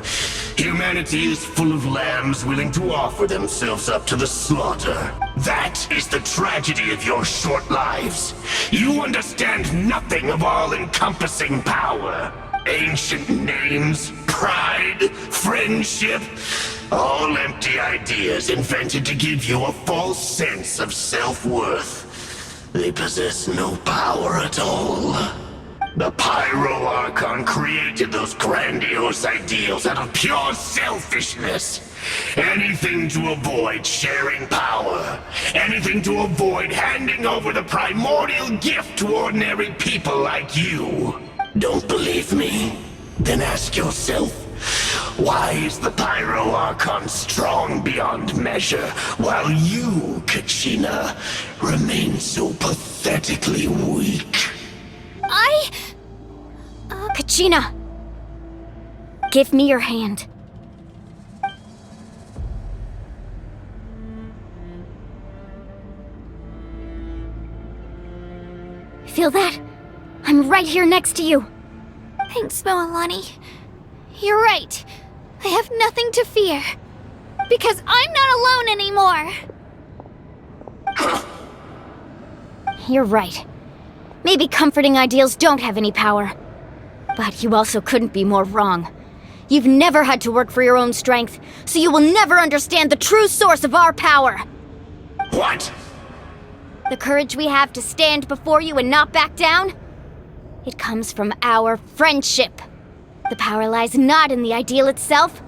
humanity is full of lambs willing to offer themselves up to the slaughter. That is the tragedy of your short lives. You understand nothing of all-encompassing power. Ancient names, pride, friendship, all empty ideas invented to give you a false sense of self-worth. They possess no power at all. The Pyro Archon created those grandiose ideals out of pure selfishness. Anything to avoid sharing power. Anything to avoid handing over the primordial gift to ordinary people like you. Don't believe me? Then ask yourself, why is the Pyro Archon strong beyond measure, while you, Kachina, remain so pathetically weak? Kachina! Give me your hand. Feel that? I'm right here next to you. Thanks, Moalani. You're right. I have nothing to fear. Because I'm not alone anymore. You're right. Maybe comforting ideals don't have any power. But you also couldn't be more wrong. You've never had to work for your own strength, so you will never understand the true source of our power. What? The courage we have to stand before you and not back down? It comes from our friendship. The power lies not in the ideal itself,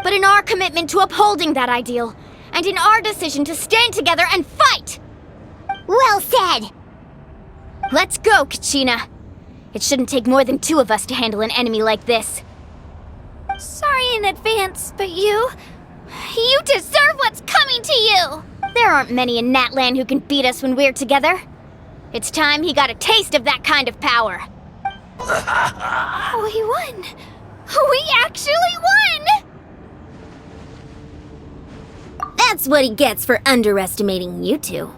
but in our commitment to upholding that ideal, and in our decision to stand together and fight! Well said! Let's go, Kachina. It shouldn't take more than 2 of us to handle an enemy like this. Sorry in advance, but you deserve what's coming to you! There aren't many in Natlan who can beat us when we're together. It's time he got a taste of that kind of power. We won! We actually won! That's what he gets for underestimating you two.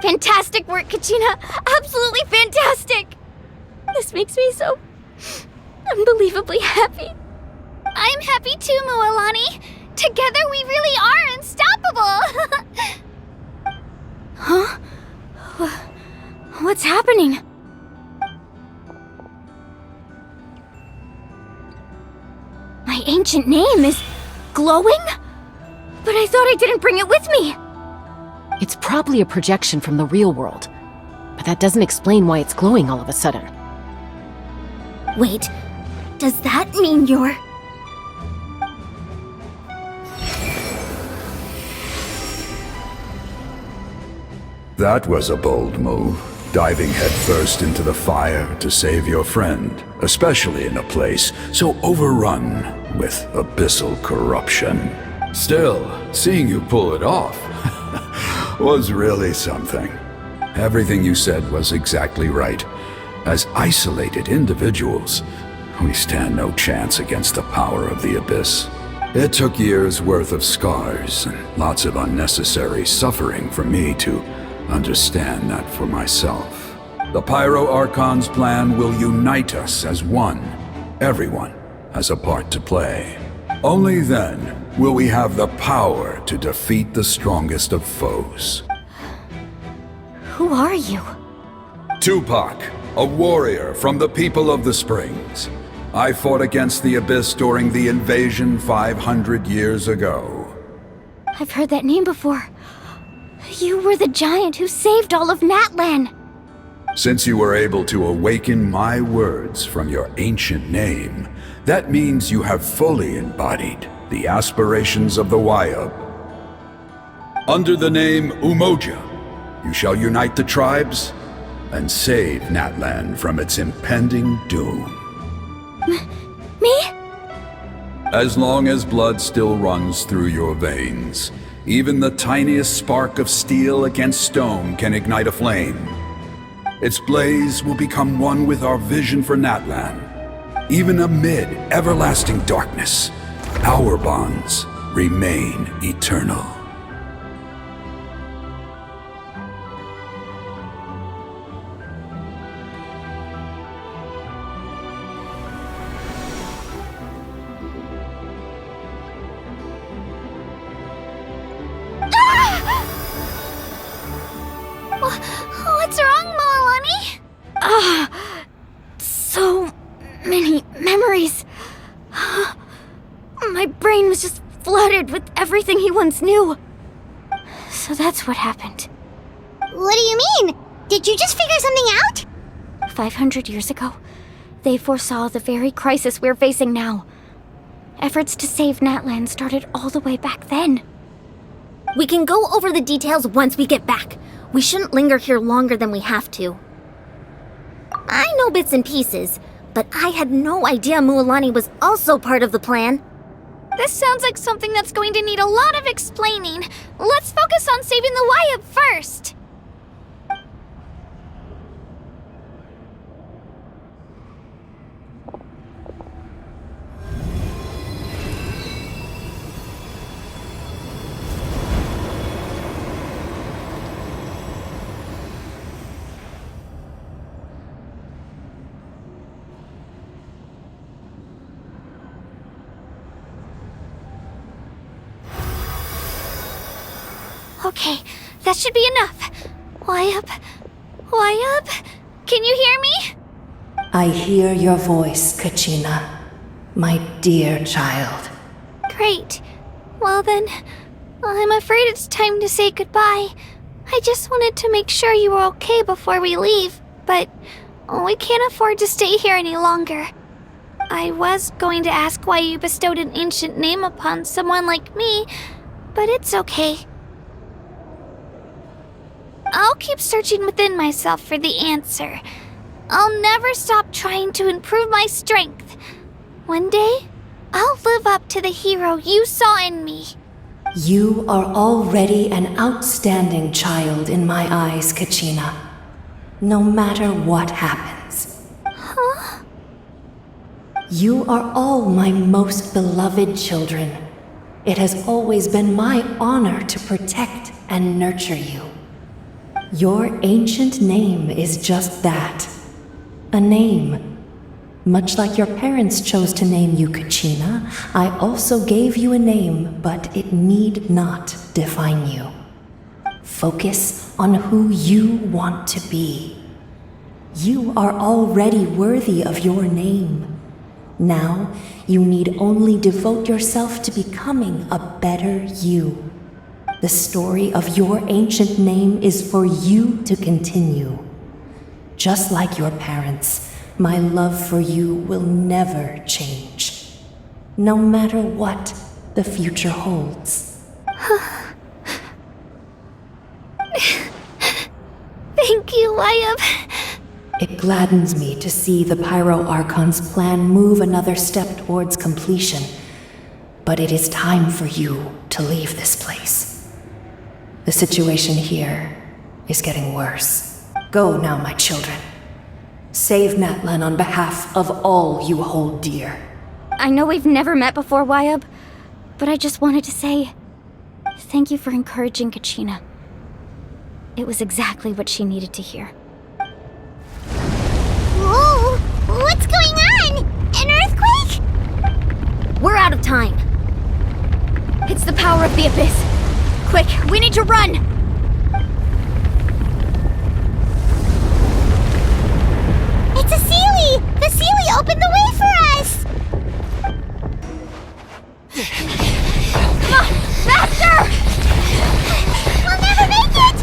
Fantastic work, Kachina! Absolutely fantastic! This makes me so unbelievably happy. I'm happy too, Mualani. Together we really are unstoppable! Huh? What's happening? My ancient name is glowing? But I thought I didn't bring it with me! It's probably a projection from the real world, but that doesn't explain why it's glowing all of a sudden. Wait, does that mean you're... That was a bold move, diving headfirst into the fire to save your friend, especially in a place so overrun with abyssal corruption. Still, seeing you pull it off was really something. Everything you said was exactly right. As isolated individuals, we stand no chance against the power of the Abyss. It took years' worth of scars and lots of unnecessary suffering for me to understand that for myself. The Pyro Archon's plan will unite us as one. Everyone has a part to play. Only then will we have the power to defeat the strongest of foes. Who are you? Tupac, a warrior from the people of the Springs. I fought against the Abyss during the invasion 500 years ago. I've heard that name before. You were the giant who saved all of Natlan. Since you were able to awaken my words from your ancient name, that means you have fully embodied the aspirations of the Wayub. Under the name Umoja, you shall unite the tribes and save Natlan from its impending doom. Me? As long as blood still runs through your veins, even the tiniest spark of steel against stone can ignite a flame. Its blaze will become one with our vision for Natlan. Even amid everlasting darkness, our bonds remain eternal. What's wrong, Mualani? So many memories. My brain was just flooded with everything he once knew. So that's what happened. What do you mean? Did you just figure something out? 500 years ago, they foresaw the very crisis we're facing now. Efforts to save Natlan started all the way back then. We can go over the details once we get back. We shouldn't linger here longer than we have to. I know bits and pieces, but I had no idea Mualani was also part of the plan. This sounds like something that's going to need a lot of explaining. Let's focus on saving the Wayub first. Okay, that should be enough. Wayub? Can you hear me? I hear your voice, Kachina, my dear child. Great. Well then, I'm afraid it's time to say goodbye. I just wanted to make sure you were okay before we leave, but we can't afford to stay here any longer. I was going to ask why you bestowed an ancient name upon someone like me, but it's okay. I'll keep searching within myself for the answer. I'll never stop trying to improve my strength. One day, I'll live up to the hero you saw in me. You are already an outstanding child in my eyes, Kachina. No matter what happens. Huh? You are all my most beloved children. It has always been my honor to protect and nurture you. Your ancient name is just that. A name. Much like your parents chose to name you Kachina, I also gave you a name, but it need not define you. Focus on who you want to be. You are already worthy of your name. Now, you need only devote yourself to becoming a better you. The story of your ancient name is for you to continue. Just like your parents, my love for you will never change. No matter what the future holds. Thank you, Wyatt. It gladdens me to see the Pyro Archon's plan move another step towards completion. But it is time for you to leave this place. The situation here is getting worse. Go now, my children. Save Natlan on behalf of all you hold dear. I know we've never met before, Wyatt, but I just wanted to say thank you for encouraging Kachina. It was exactly what she needed to hear. Whoa! What's going on? An earthquake? We're out of time. It's the power of the Abyss. Quick, we need to run! It's a Sealy! The Sealy opened the way for us! Come on, faster! We'll never make it!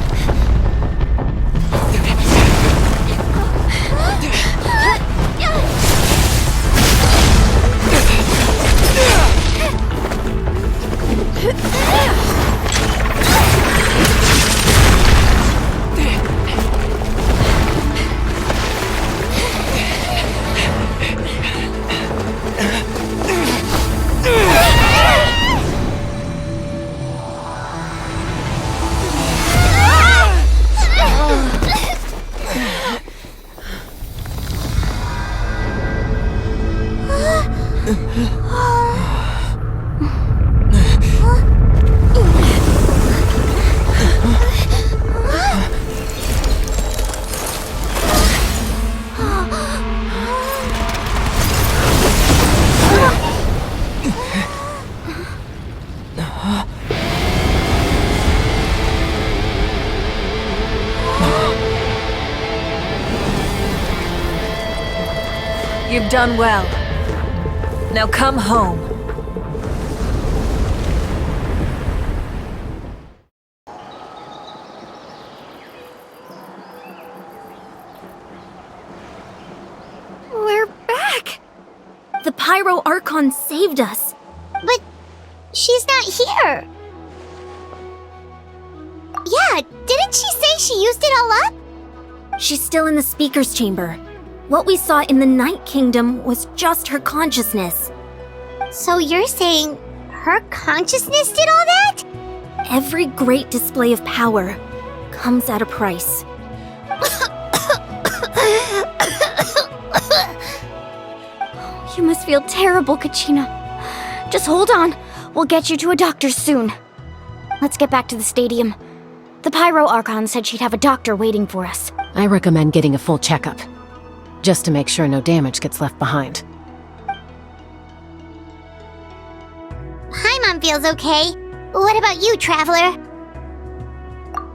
You've done well. Now come home. We're back! The Pyro Archon saved us. But she's not here. Yeah, didn't she say she used it all up? She's still in the speaker's chamber. What we saw in the Night Kingdom was just her consciousness. So you're saying her consciousness did all that? Every great display of power comes at a price. You must feel terrible, Kachina. Just hold on. We'll get you to a doctor soon. Let's get back to the stadium. The Pyro Archon said she'd have a doctor waiting for us. I recommend getting a full checkup, just to make sure no damage gets left behind. Paimon feels okay. What about you, Traveler?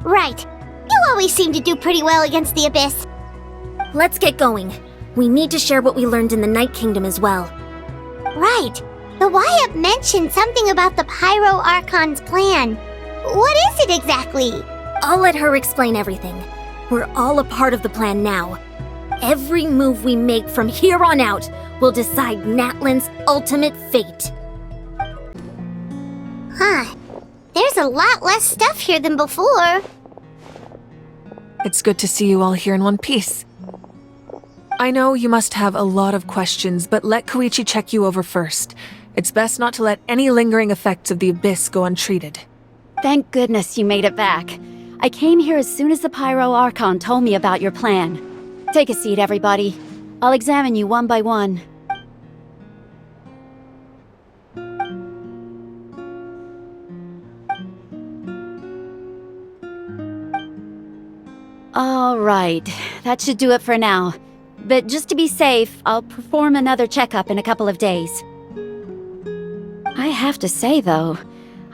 Right. You always seem to do pretty well against the Abyss. Let's get going. We need to share what we learned in the Night Kingdom as well. Right. The Wyatt mentioned something about the Pyro Archon's plan. What is it exactly? I'll let her explain everything. We're all a part of the plan now. Every move we make from here on out will decide Natlan's ultimate fate. Huh. There's a lot less stuff here than before. It's good to see you all here in one piece. I know you must have a lot of questions, but let Koichi check you over first. It's best not to let any lingering effects of the Abyss go untreated. Thank goodness you made it back. I came here as soon as the Pyro Archon told me about your plan. Take a seat, everybody. I'll examine you one by one. All right, that should do it for now. But just to be safe, I'll perform another checkup in a couple of days. I have to say, though,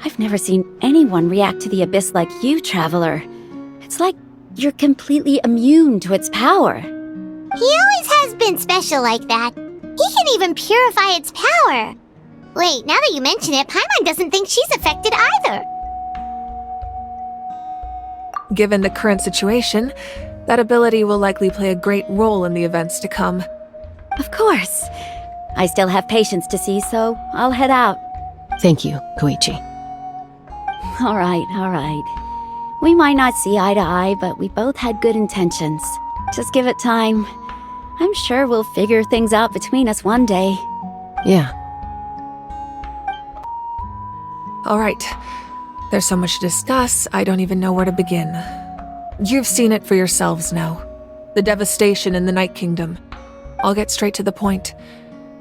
I've never seen anyone react to the Abyss like you, Traveler. It's like you're completely immune to its power. He always has been special like that. He can even purify its power. Wait, now that you mention it, Paimon doesn't think she's affected either. Given the current situation, that ability will likely play a great role in the events to come. Of course. I still have patients to see, so I'll head out. Thank you, Koichi. All right. We might not see eye to eye, but we both had good intentions. Just give it time. I'm sure we'll figure things out between us one day. Yeah. All right. There's so much to discuss, I don't even know where to begin. You've seen it for yourselves now. The devastation in the Night Kingdom. I'll get straight to the point.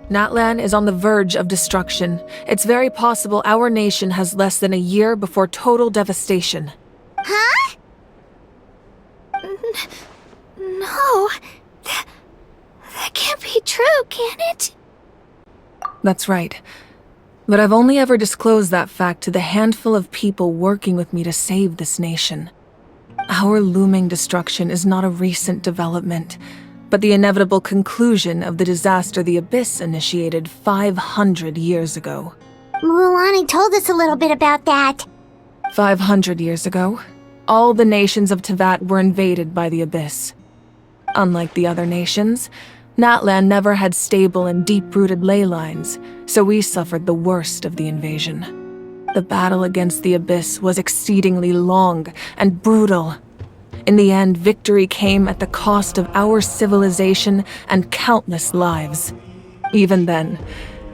Natlan is on the verge of destruction. It's very possible our nation has less than a year before total devastation. Huh? No. That can't be true, can it? That's right. But I've only ever disclosed that fact to the handful of people working with me to save this nation. Our looming destruction is not a recent development, but the inevitable conclusion of the disaster the Abyss initiated 500 years ago. Mulani told us a little bit about that. 500 years ago, all the nations of Teyvat were invaded by the Abyss. Unlike the other nations, Natlan never had stable and deep-rooted ley lines, so we suffered the worst of the invasion. The battle against the Abyss was exceedingly long and brutal. In the end, victory came at the cost of our civilization and countless lives. Even then,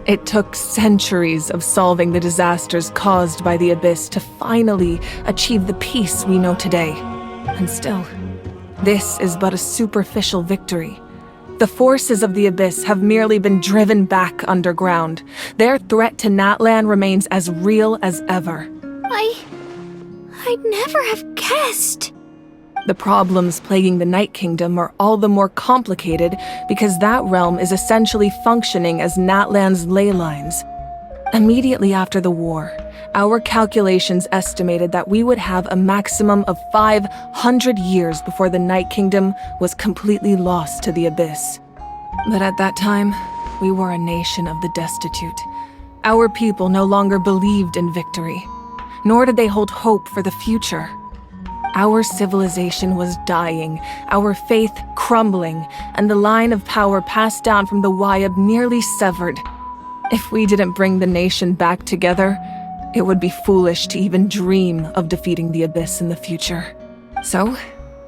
it took centuries of solving the disasters caused by the Abyss to finally achieve the peace we know today. And still, this is but a superficial victory. The forces of the Abyss have merely been driven back underground. Their threat to Natlan remains as real as ever. I'd never have guessed. The problems plaguing the Night Kingdom are all the more complicated because that realm is essentially functioning as Natlan's ley lines. Immediately after the war, our calculations estimated that we would have a maximum of 500 years before the Night Kingdom was completely lost to the Abyss. But at that time, we were a nation of the destitute. Our people no longer believed in victory, nor did they hold hope for the future. Our civilization was dying, our faith crumbling, and the line of power passed down from the Wayab nearly severed. If we didn't bring the nation back together, it would be foolish to even dream of defeating the Abyss in the future. So,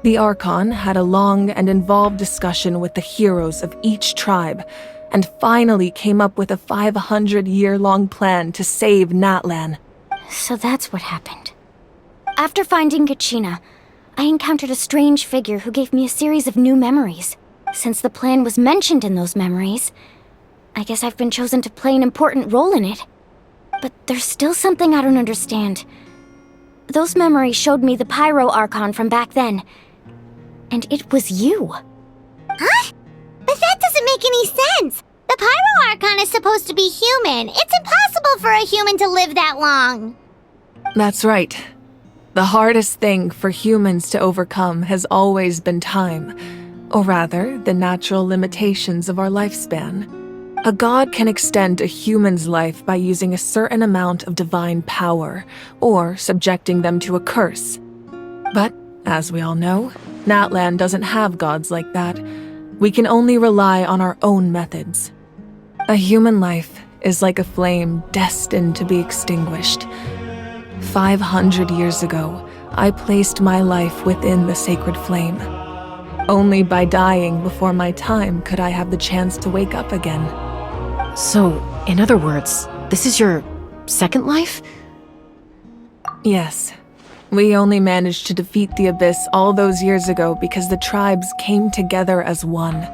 the Archon had a long and involved discussion with the heroes of each tribe, and finally came up with a 500-year-long plan to save Natlan. So that's what happened. After finding Kachina, I encountered a strange figure who gave me a series of new memories. Since the plan was mentioned in those memories, I guess I've been chosen to play an important role in it. But there's still something I don't understand. Those memories showed me the Pyro Archon from back then. And it was you. Huh? But that doesn't make any sense. The Pyro Archon is supposed to be human. It's impossible for a human to live that long. That's right. The hardest thing for humans to overcome has always been time, or rather, the natural limitations of our lifespan. A god can extend a human's life by using a certain amount of divine power, or subjecting them to a curse. But, as we all know, Natlan doesn't have gods like that. We can only rely on our own methods. A human life is like a flame destined to be extinguished. 500 years ago, I placed my life within the sacred flame. Only by dying before my time could I have the chance to wake up again. So, in other words, this is your second life? Yes. We only managed to defeat the Abyss all those years ago because the tribes came together as one.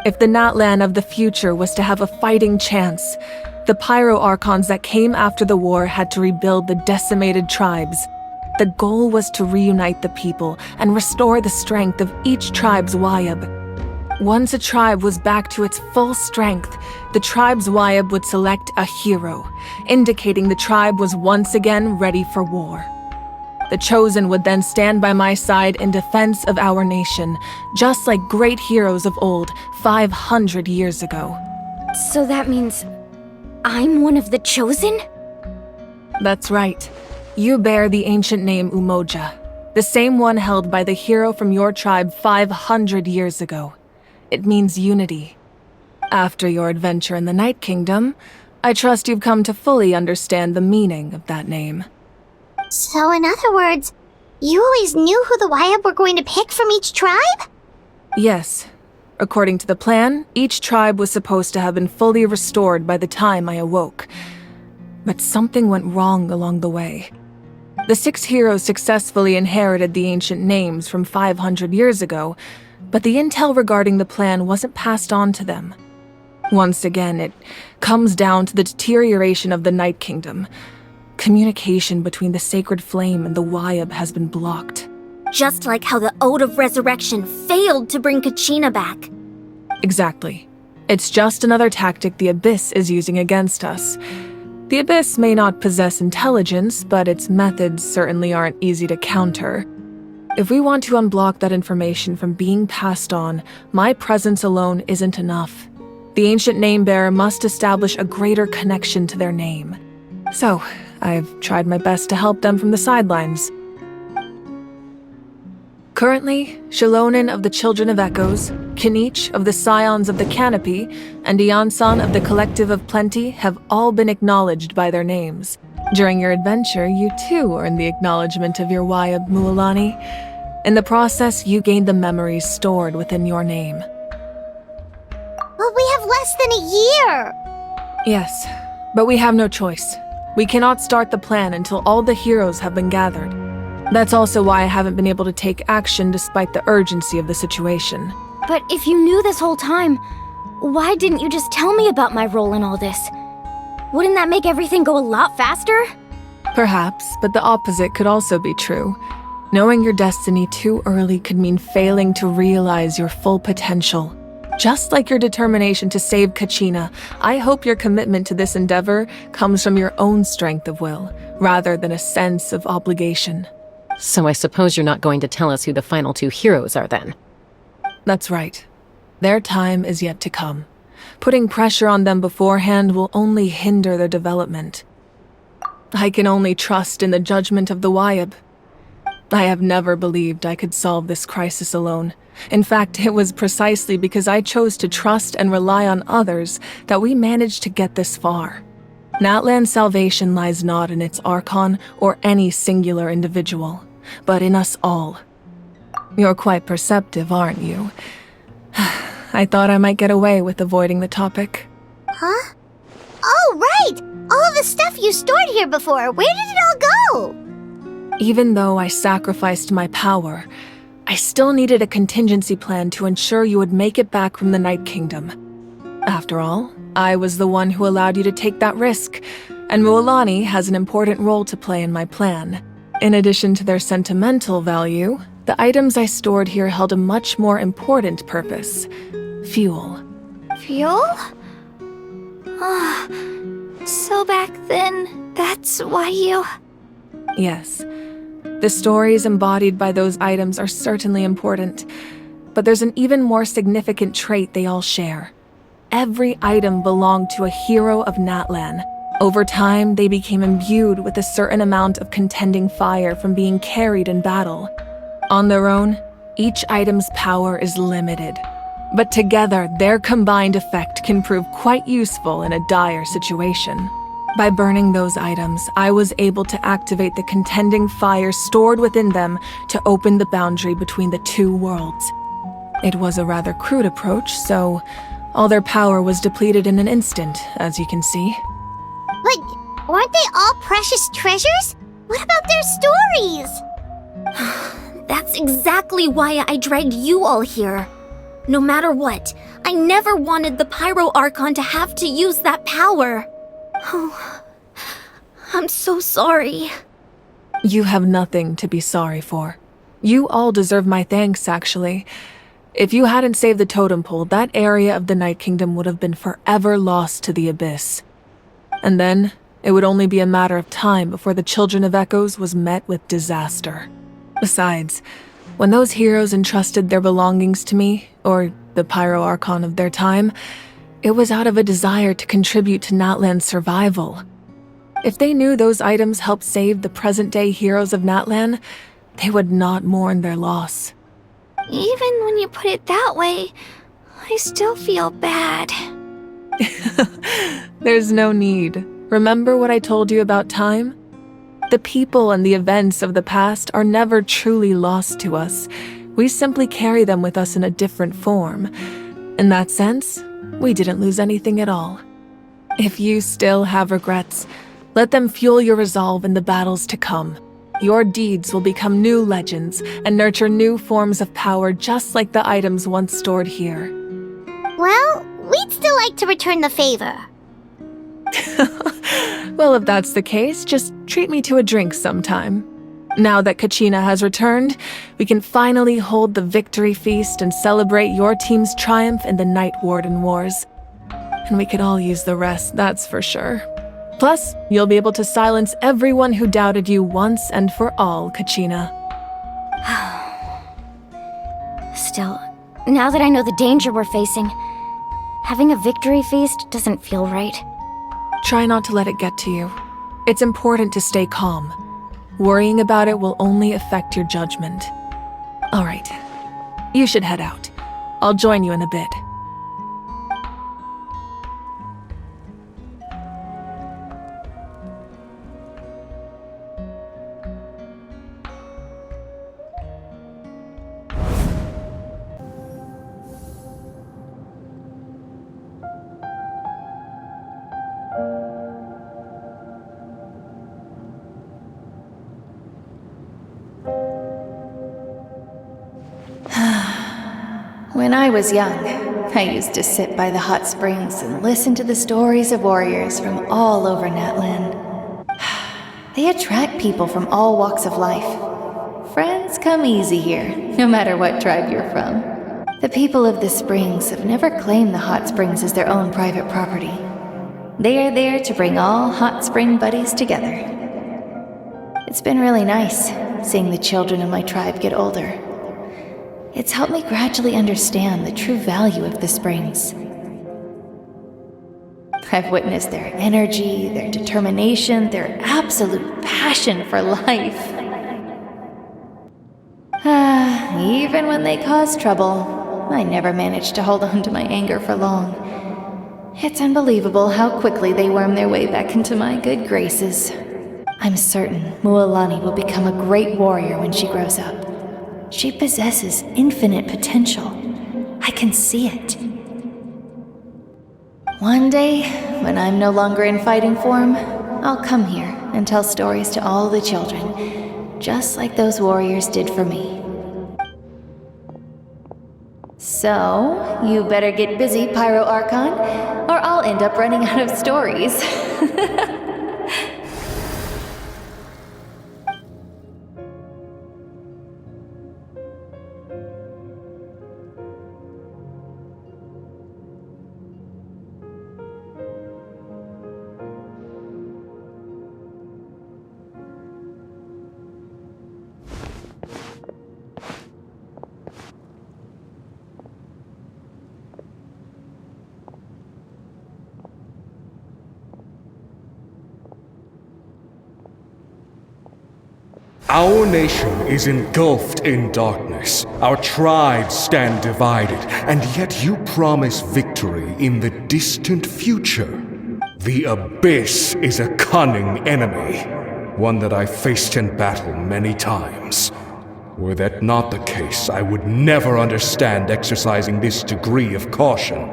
If the Natlan of the future was to have a fighting chance, the Pyro Archons that came after the war had to rebuild the decimated tribes. The goal was to reunite the people and restore the strength of each tribe's Wayab. Once a tribe was back to its full strength, the tribe's Wayab would select a hero, indicating the tribe was once again ready for war. The Chosen would then stand by my side in defense of our nation, just like great heroes of old 500 years ago. So that means I'm one of the Chosen? That's right. You bear the ancient name Umoja, the same one held by the hero from your tribe 500 years ago. It means unity. After your adventure in the Night Kingdom, I trust you've come to fully understand the meaning of that name. So in other words, you always knew who the Wayab were going to pick from each tribe? Yes. According to the plan, each tribe was supposed to have been fully restored by the time I awoke. But something went wrong along the way. The 6 heroes successfully inherited the ancient names from 500 years ago, but the intel regarding the plan wasn't passed on to them. Once again, it comes down to the deterioration of the Night Kingdom. Communication between the Sacred Flame and the Wayab has been blocked. Just like how the Ode of Resurrection failed to bring Kachina back. Exactly. It's just another tactic the Abyss is using against us. The Abyss may not possess intelligence, but its methods certainly aren't easy to counter. If we want to unblock that information from being passed on, my presence alone isn't enough. The ancient name-bearer must establish a greater connection to their name. So, I've tried my best to help them from the sidelines. Currently, Shilonin of the Children of Echoes, Kinich of the Scions of the Canopy, and Iansan of the Collective of Plenty have all been acknowledged by their names. During your adventure, you too earned the acknowledgement of your Wayab, Mualani. In the process, you gained the memories stored within your name. But we have less than a year! Yes, but we have no choice. We cannot start the plan until all the heroes have been gathered. That's also why I haven't been able to take action despite the urgency of the situation. But if you knew this whole time, why didn't you just tell me about my role in all this? Wouldn't that make everything go a lot faster? Perhaps, but the opposite could also be true. Knowing your destiny too early could mean failing to realize your full potential. Just like your determination to save Kachina, I hope your commitment to this endeavor comes from your own strength of will, rather than a sense of obligation. So I suppose you're not going to tell us who the final 2 heroes are then? That's right. Their time is yet to come. Putting pressure on them beforehand will only hinder their development. I can only trust in the judgment of the Wayab. I have never believed I could solve this crisis alone. In fact, it was precisely because I chose to trust and rely on others that we managed to get this far. Natlan's salvation lies not in its Archon or any singular individual, but in us all. You're quite perceptive, aren't you? I thought I might get away with avoiding the topic. Huh? Oh, right! All of the stuff you stored here before, where did it all go? Even though I sacrificed my power, I still needed a contingency plan to ensure you would make it back from the Night Kingdom. After all, I was the one who allowed you to take that risk, and Mualani has an important role to play in my plan. In addition to their sentimental value, the items I stored here held a much more important purpose: fuel. Fuel? So back then, that's why you... Yes. The stories embodied by those items are certainly important, but there's an even more significant trait they all share. Every item belonged to a hero of Natlan. Over time, they became imbued with a certain amount of contending fire from being carried in battle. On their own, each item's power is limited, but together, their combined effect can prove quite useful in a dire situation. By burning those items, I was able to activate the contending fire stored within them to open the boundary between the 2 worlds. It was a rather crude approach, so all their power was depleted in an instant, as you can see. But weren't they all precious treasures? What about their stories? That's exactly why I dragged you all here. No matter what, I never wanted the Pyro Archon to have to use that power. Oh, I'm so sorry. You have nothing to be sorry for. You all deserve my thanks, actually. If you hadn't saved the totem pole, that area of the Night Kingdom would have been forever lost to the Abyss. And then, it would only be a matter of time before the Children of Echoes was met with disaster. Besides, when those heroes entrusted their belongings to me, or the Pyro Archon of their time, it was out of a desire to contribute to Natlan's survival. If they knew those items helped save the present-day heroes of Natlan, they would not mourn their loss. Even when you put it that way, I still feel bad. There's no need. Remember what I told you about time? The people and the events of the past are never truly lost to us. We simply carry them with us in a different form. In that sense, we didn't lose anything at all. If you still have regrets, let them fuel your resolve in the battles to come. Your deeds will become new legends and nurture new forms of power just like the items once stored here. Well, we'd still like to return the favor. Well, if that's the case, just treat me to a drink sometime. Now that Kachina has returned, we can finally hold the victory feast and celebrate your team's triumph in the Night Warden Wars. And we could all use the rest, that's for sure. Plus, you'll be able to silence everyone who doubted you once and for all, Kachina. Still, now that I know the danger we're facing, having a victory feast doesn't feel right. Try not to let it get to you. It's important to stay calm. Worrying about it will only affect your judgment. All right, you should head out. I'll join you in a bit. When I was young, I used to sit by the hot springs and listen to the stories of warriors from all over Natlan. They attract people from all walks of life. Friends come easy here, no matter what tribe you're from. The people of the springs have never claimed the hot springs as their own private property. They are there to bring all hot spring buddies together. It's been really nice seeing the children of my tribe get older. It's helped me gradually understand the true value of the springs. I've witnessed their energy, their determination, their absolute passion for life. Even when they cause trouble, I never managed to hold on to my anger for long. It's unbelievable how quickly they worm their way back into my good graces. I'm certain Mualani will become a great warrior when she grows up. She possesses infinite potential. I can see it. One day, when I'm no longer in fighting form, I'll come here and tell stories to all the children, just like those warriors did for me. So, you better get busy, Pyro Archon, or I'll end up running out of stories. Our nation is engulfed in darkness. Our tribes stand divided, and yet you promise victory in the distant future. The Abyss is a cunning enemy, one that I faced in battle many times. Were that not the case, I would never understand exercising this degree of caution.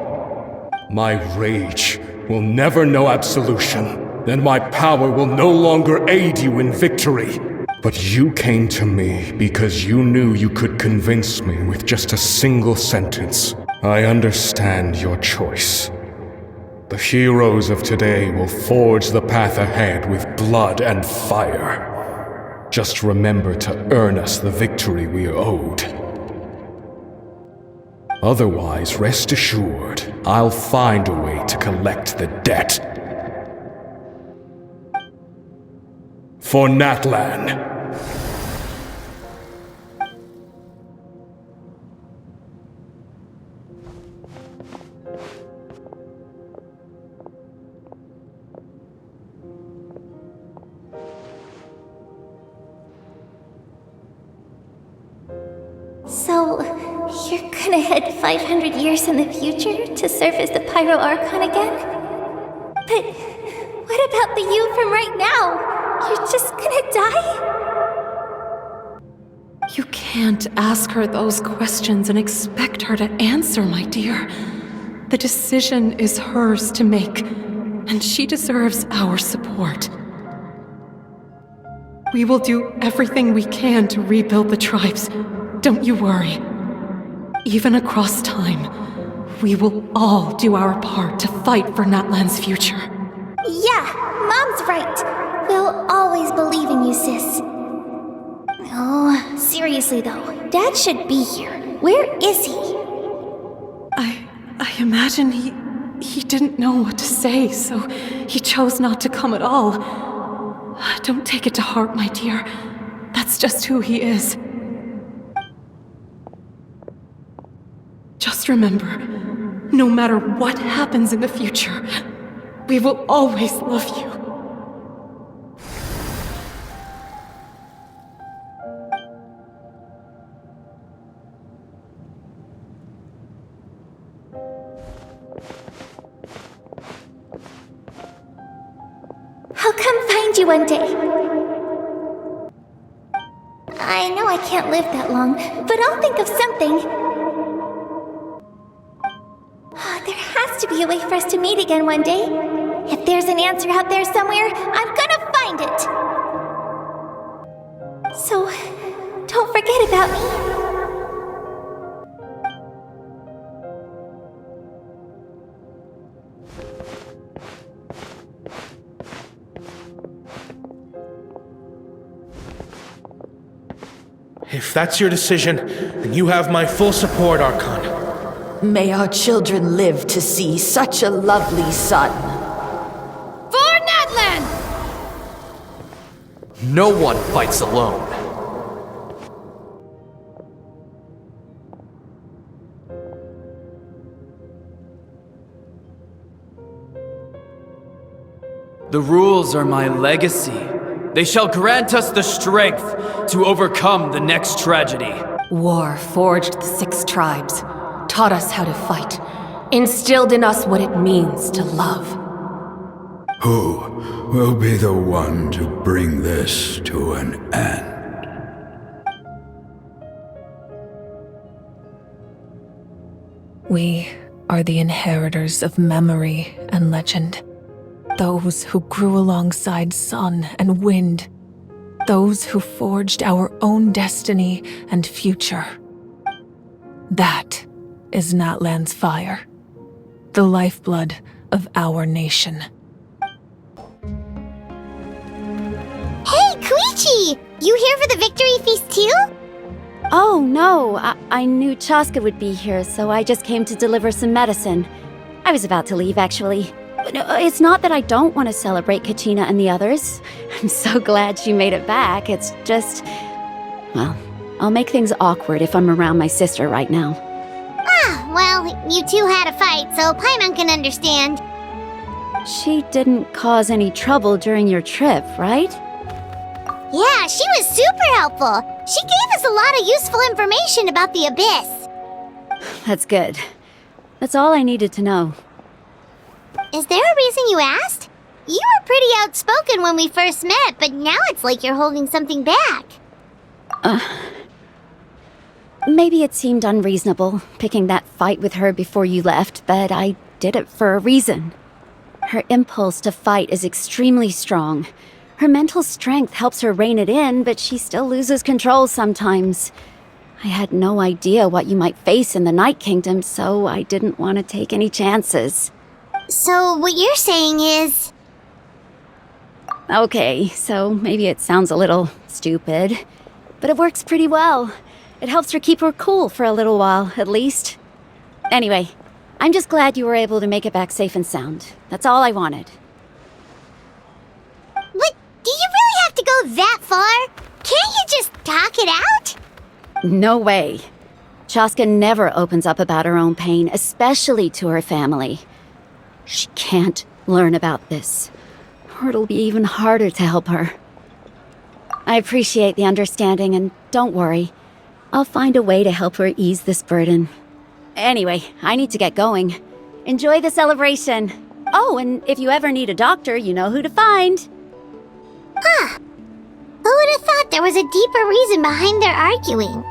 My rage will never know absolution, and my power will no longer aid you in victory. But you came to me because you knew you could convince me with just a single sentence. I understand your choice. The heroes of today will forge the path ahead with blood and fire. Just remember to earn us the victory we are owed. Otherwise, rest assured, I'll find a way to collect the debt. For Natlan. So, you're gonna head 500 years in the future to serve as the Pyro Archon again? But what about the you from right now? You're just gonna die? You can't ask her those questions and expect her to answer, my dear. The decision is hers to make, and she deserves our support. We will do everything we can to rebuild the tribes. Don't you worry. Even across time, we will all do our part to fight for Natlan's future. Yeah, Mom's right. We'll always believe in you, sis. Oh, seriously though, Dad should be here. Where is he? I imagine he didn't know what to say, so he chose not to come at all. Don't take it to heart, my dear. That's just who he is. Just remember, no matter what happens in the future, we will always love you. I'll come find you one day. I know I can't live that long, but I'll think of something. There has to be a way for us to meet again one day. If there's an answer out there somewhere, I'm gonna find it. So, don't forget about me. If that's your decision, then you have my full support, Archon. May our children live to see such a lovely son. For Natlan! No one fights alone. The rules are my legacy. They shall grant us the strength to overcome the next tragedy. War forged the 6 tribes, taught us how to fight, instilled in us what it means to love. Who will be the one to bring this to an end? We are the inheritors of memory and legend. Those who grew alongside sun and wind. Those who forged our own destiny and future. That is Natlan's fire. The lifeblood of our nation. Hey, Koichi! You here for the victory feast too? Oh, no. I knew Chaska would be here, so I just came to deliver some medicine. I was about to leave, actually. It's not that I don't want to celebrate Kachina and the others. I'm so glad she made it back. It's just... well, I'll make things awkward if I'm around my sister right now. Ah, well, you two had a fight, so Paimon can understand. She didn't cause any trouble during your trip, right? Yeah, she was super helpful. She gave us a lot of useful information about the Abyss. That's good. That's all I needed to know. Is there a reason you asked? You were pretty outspoken when we first met, but now it's like you're holding something back. Maybe it seemed unreasonable, picking that fight with her before you left, but I did it for a reason. Her impulse to fight is extremely strong. Her mental strength helps her rein it in, but she still loses control sometimes. I had no idea what you might face in the Night Kingdom, so I didn't want to take any chances. So what you're saying is... Okay, so maybe it sounds a little stupid, but it works pretty well. It helps her keep her cool for a little while, at least. Anyway, I'm just glad you were able to make it back safe and sound. That's all I wanted. But do you really have to go that far? Can't you just talk it out? No way. Chaska never opens up about her own pain, especially to her family. She can't learn about this, or it'll be even harder to help her. I appreciate the understanding, and don't worry. I'll find a way to help her ease this burden. Anyway, I need to get going. Enjoy the celebration. Oh, and if you ever need a doctor, you know who to find. Huh. Who would have thought there was a deeper reason behind their arguing?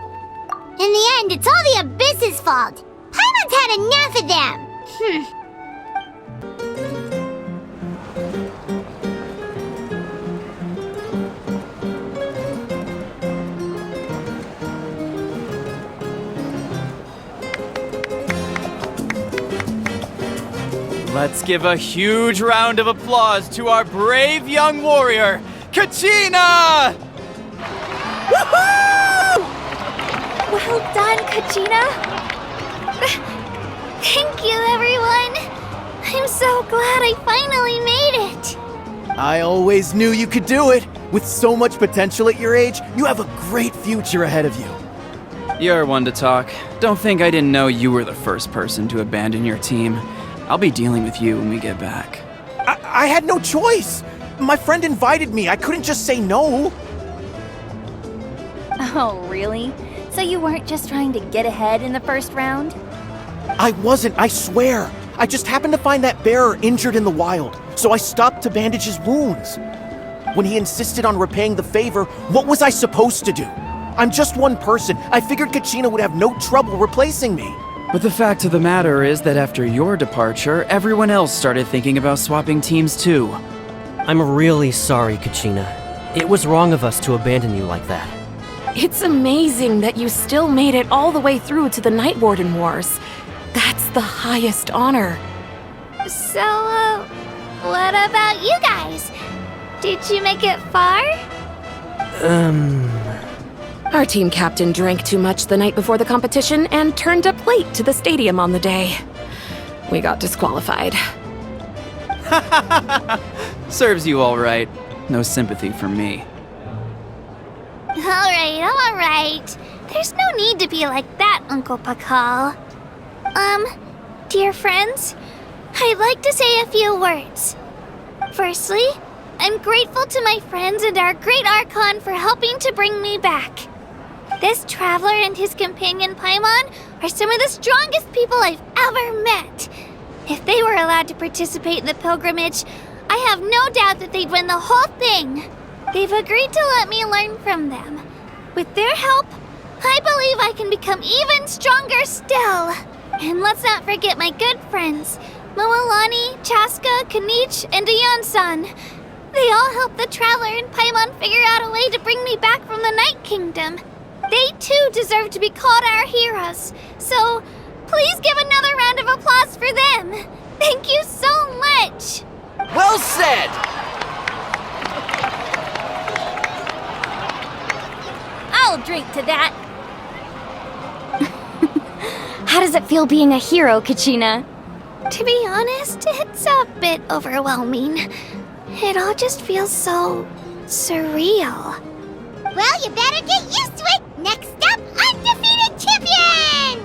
In the end, it's all the Abyss's fault. Paimon's had enough of them. Let's give a huge round of applause to our brave young warrior, Kachina! Woohoo! Well done, Kachina! Thank you, everyone! I'm so glad I finally made it! I always knew you could do it. With so much potential at your age, you have a great future ahead of you. You're one to talk. Don't think I didn't know you were the first person to abandon your team. I'll be dealing with you when we get back. I had no choice. My friend invited me. I couldn't just say no. Oh, really? So you weren't just trying to get ahead in the first round? I wasn't, I swear. I just happened to find that bearer injured in the wild, so I stopped to bandage his wounds. When he insisted on repaying the favor, what was I supposed to do? I'm just one person. I figured Kachina would have no trouble replacing me. But the fact of the matter is that after your departure, everyone else started thinking about swapping teams too. I'm really sorry, Kachina. It was wrong of us to abandon you like that. It's amazing that you still made it all the way through to the Night Warden Wars. That's the highest honor. So, what about you guys? Did you make it far? Our team captain drank too much the night before the competition and turned up late to the stadium on the day. We got disqualified. Serves you all right. No sympathy from me. All right. There's no need to be like that, Uncle Pakal. Dear friends, I'd like to say a few words. Firstly, I'm grateful to my friends and our great Archon for helping to bring me back. This traveler and his companion Paimon are some of the strongest people I've ever met. If they were allowed to participate in the pilgrimage, I have no doubt that they'd win the whole thing. They've agreed to let me learn from them. With their help, I believe I can become even stronger still. And let's not forget my good friends, Moalani, Chaska, Kanich, and Ayan-san. They all helped the traveler and Paimon figure out a way to bring me back from the Night Kingdom. They too deserve to be called our heroes. So, please give another round of applause for them. Thank you so much. Well said! I'll drink to that. How does it feel being a hero, Kachina? To be honest, it's a bit overwhelming. It all just feels so surreal. Well, you better get used to it. Next up, undefeated champion!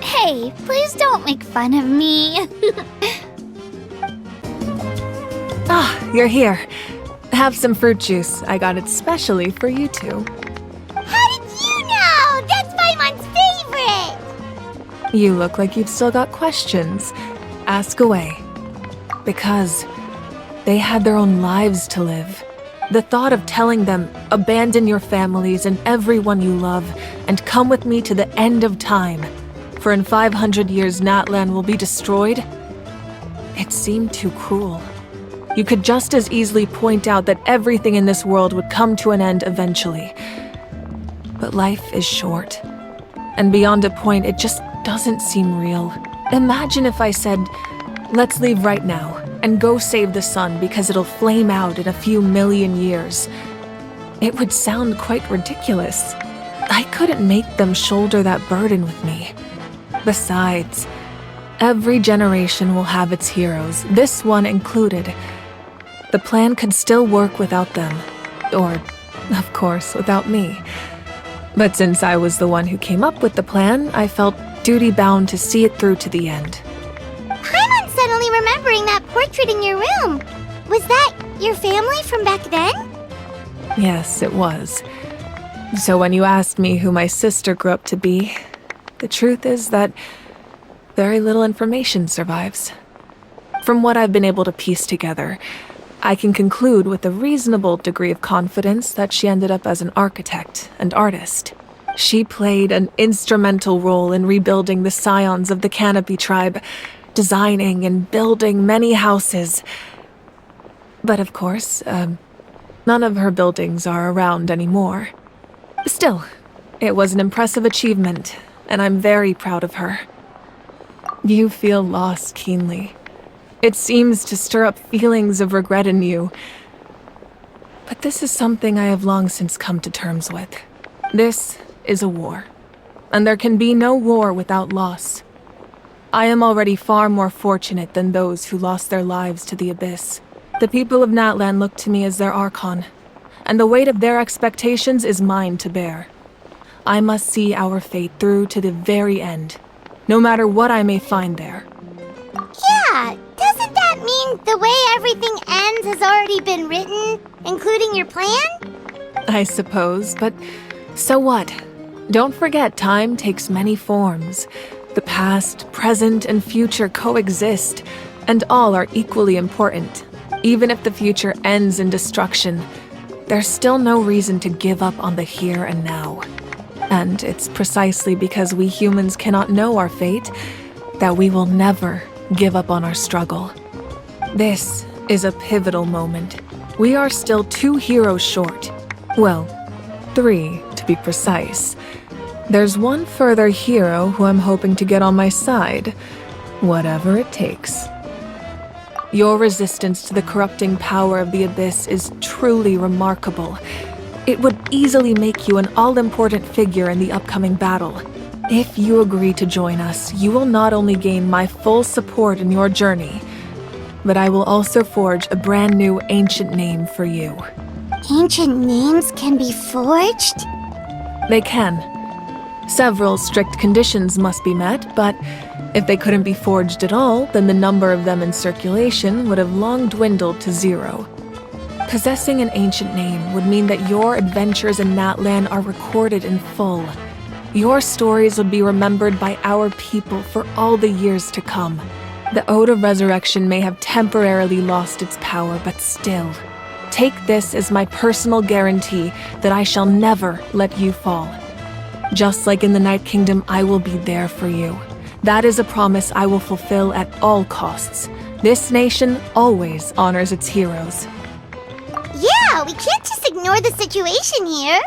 Hey, please don't make fun of me. You're here. Have some fruit juice. I got it specially for you two. How did you know? That's Paimon's favorite! You look like you've still got questions. Ask away. Because they had their own lives to live. The thought of telling them, abandon your families and everyone you love, and come with me to the end of time, for in 500 years Natlan will be destroyed, it seemed too cruel. You could just as easily point out that everything in this world would come to an end eventually. But life is short. And beyond a point, it just doesn't seem real. Imagine if I said, let's leave right now. and go save the sun because it'll flame out in a few million years. It would sound quite ridiculous. I couldn't make them shoulder that burden with me. Besides, every generation will have its heroes, this one included. The plan could still work without them. Or, of course, without me. But since I was the one who came up with the plan, I felt duty-bound to see it through to the end. I'm suddenly remembering that portrait in your room. Was that your family from back then? Yes, it was. So when you asked me who my sister grew up to be, the truth is that very little information survives. From what I've been able to piece together, I can conclude with a reasonable degree of confidence that she ended up as an architect and artist. She played an instrumental role in rebuilding the scions of the Canopy tribe, designing and building many houses. But of course, none of her buildings are around anymore. Still, it was an impressive achievement, and I'm very proud of her. You feel loss keenly. It seems to stir up feelings of regret in you. But this is something I have long since come to terms with. This is a war, and there can be no war without loss. I am already far more fortunate than those who lost their lives to the Abyss. The people of Natlan look to me as their Archon, and the weight of their expectations is mine to bear. I must see our fate through to the very end, no matter what I may find there. Yeah, doesn't that mean the way everything ends has already been written, including your plan? I suppose, but so what? Don't forget, time takes many forms. The past, present, and future coexist, and all are equally important. Even if the future ends in destruction, there's still no reason to give up on the here and now. And it's precisely because we humans cannot know our fate that we will never give up on our struggle. This is a pivotal moment. We are still 2 heroes short. Well, 3 to be precise. There's one further hero who I'm hoping to get on my side, whatever it takes. Your resistance to the corrupting power of the Abyss is truly remarkable. It would easily make you an all-important figure in the upcoming battle. If you agree to join us, you will not only gain my full support in your journey, but I will also forge a brand new ancient name for you. Ancient names can be forged? They can. Several strict conditions must be met, but if they couldn't be forged at all, then the number of them in circulation would have long dwindled to 0. Possessing an ancient name would mean that your adventures in Natlan are recorded in full. Your stories would be remembered by our people for all the years to come. The Ode of Resurrection may have temporarily lost its power, but still, take this as my personal guarantee that I shall never let you fall. Just like in the Night Kingdom, I will be there for you. That is a promise I will fulfill at all costs. This nation always honors its heroes. Yeah, we can't just ignore the situation here.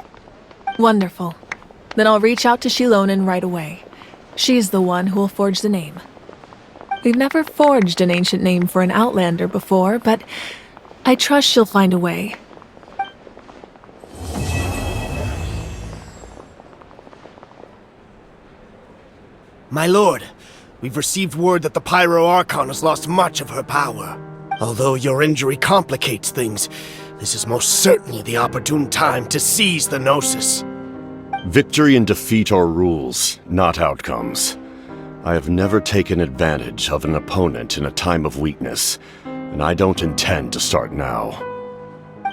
Wonderful. Then I'll reach out to Shilonen right away. She's the one who will forge the name. We've never forged an ancient name for an Outlander before, but I trust she'll find a way. My lord, we've received word that the Pyro Archon has lost much of her power. Although your injury complicates things, this is most certainly the opportune time to seize the Gnosis. Victory and defeat are rules, not outcomes. I have never taken advantage of an opponent in a time of weakness, and I don't intend to start now.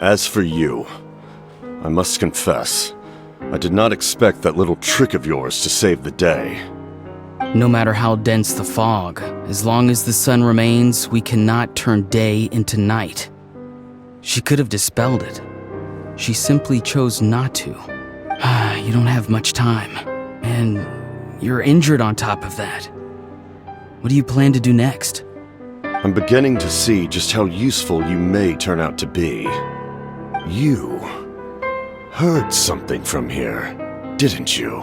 As for you, I must confess, I did not expect that little trick of yours to save the day. No matter how dense the fog, as long as the sun remains, we cannot turn day into night. She could have dispelled it. She simply chose not to. You don't have much time, and you're injured on top of that. What do you plan to do next? I'm beginning to see just how useful you may turn out to be. You heard something from here, didn't you?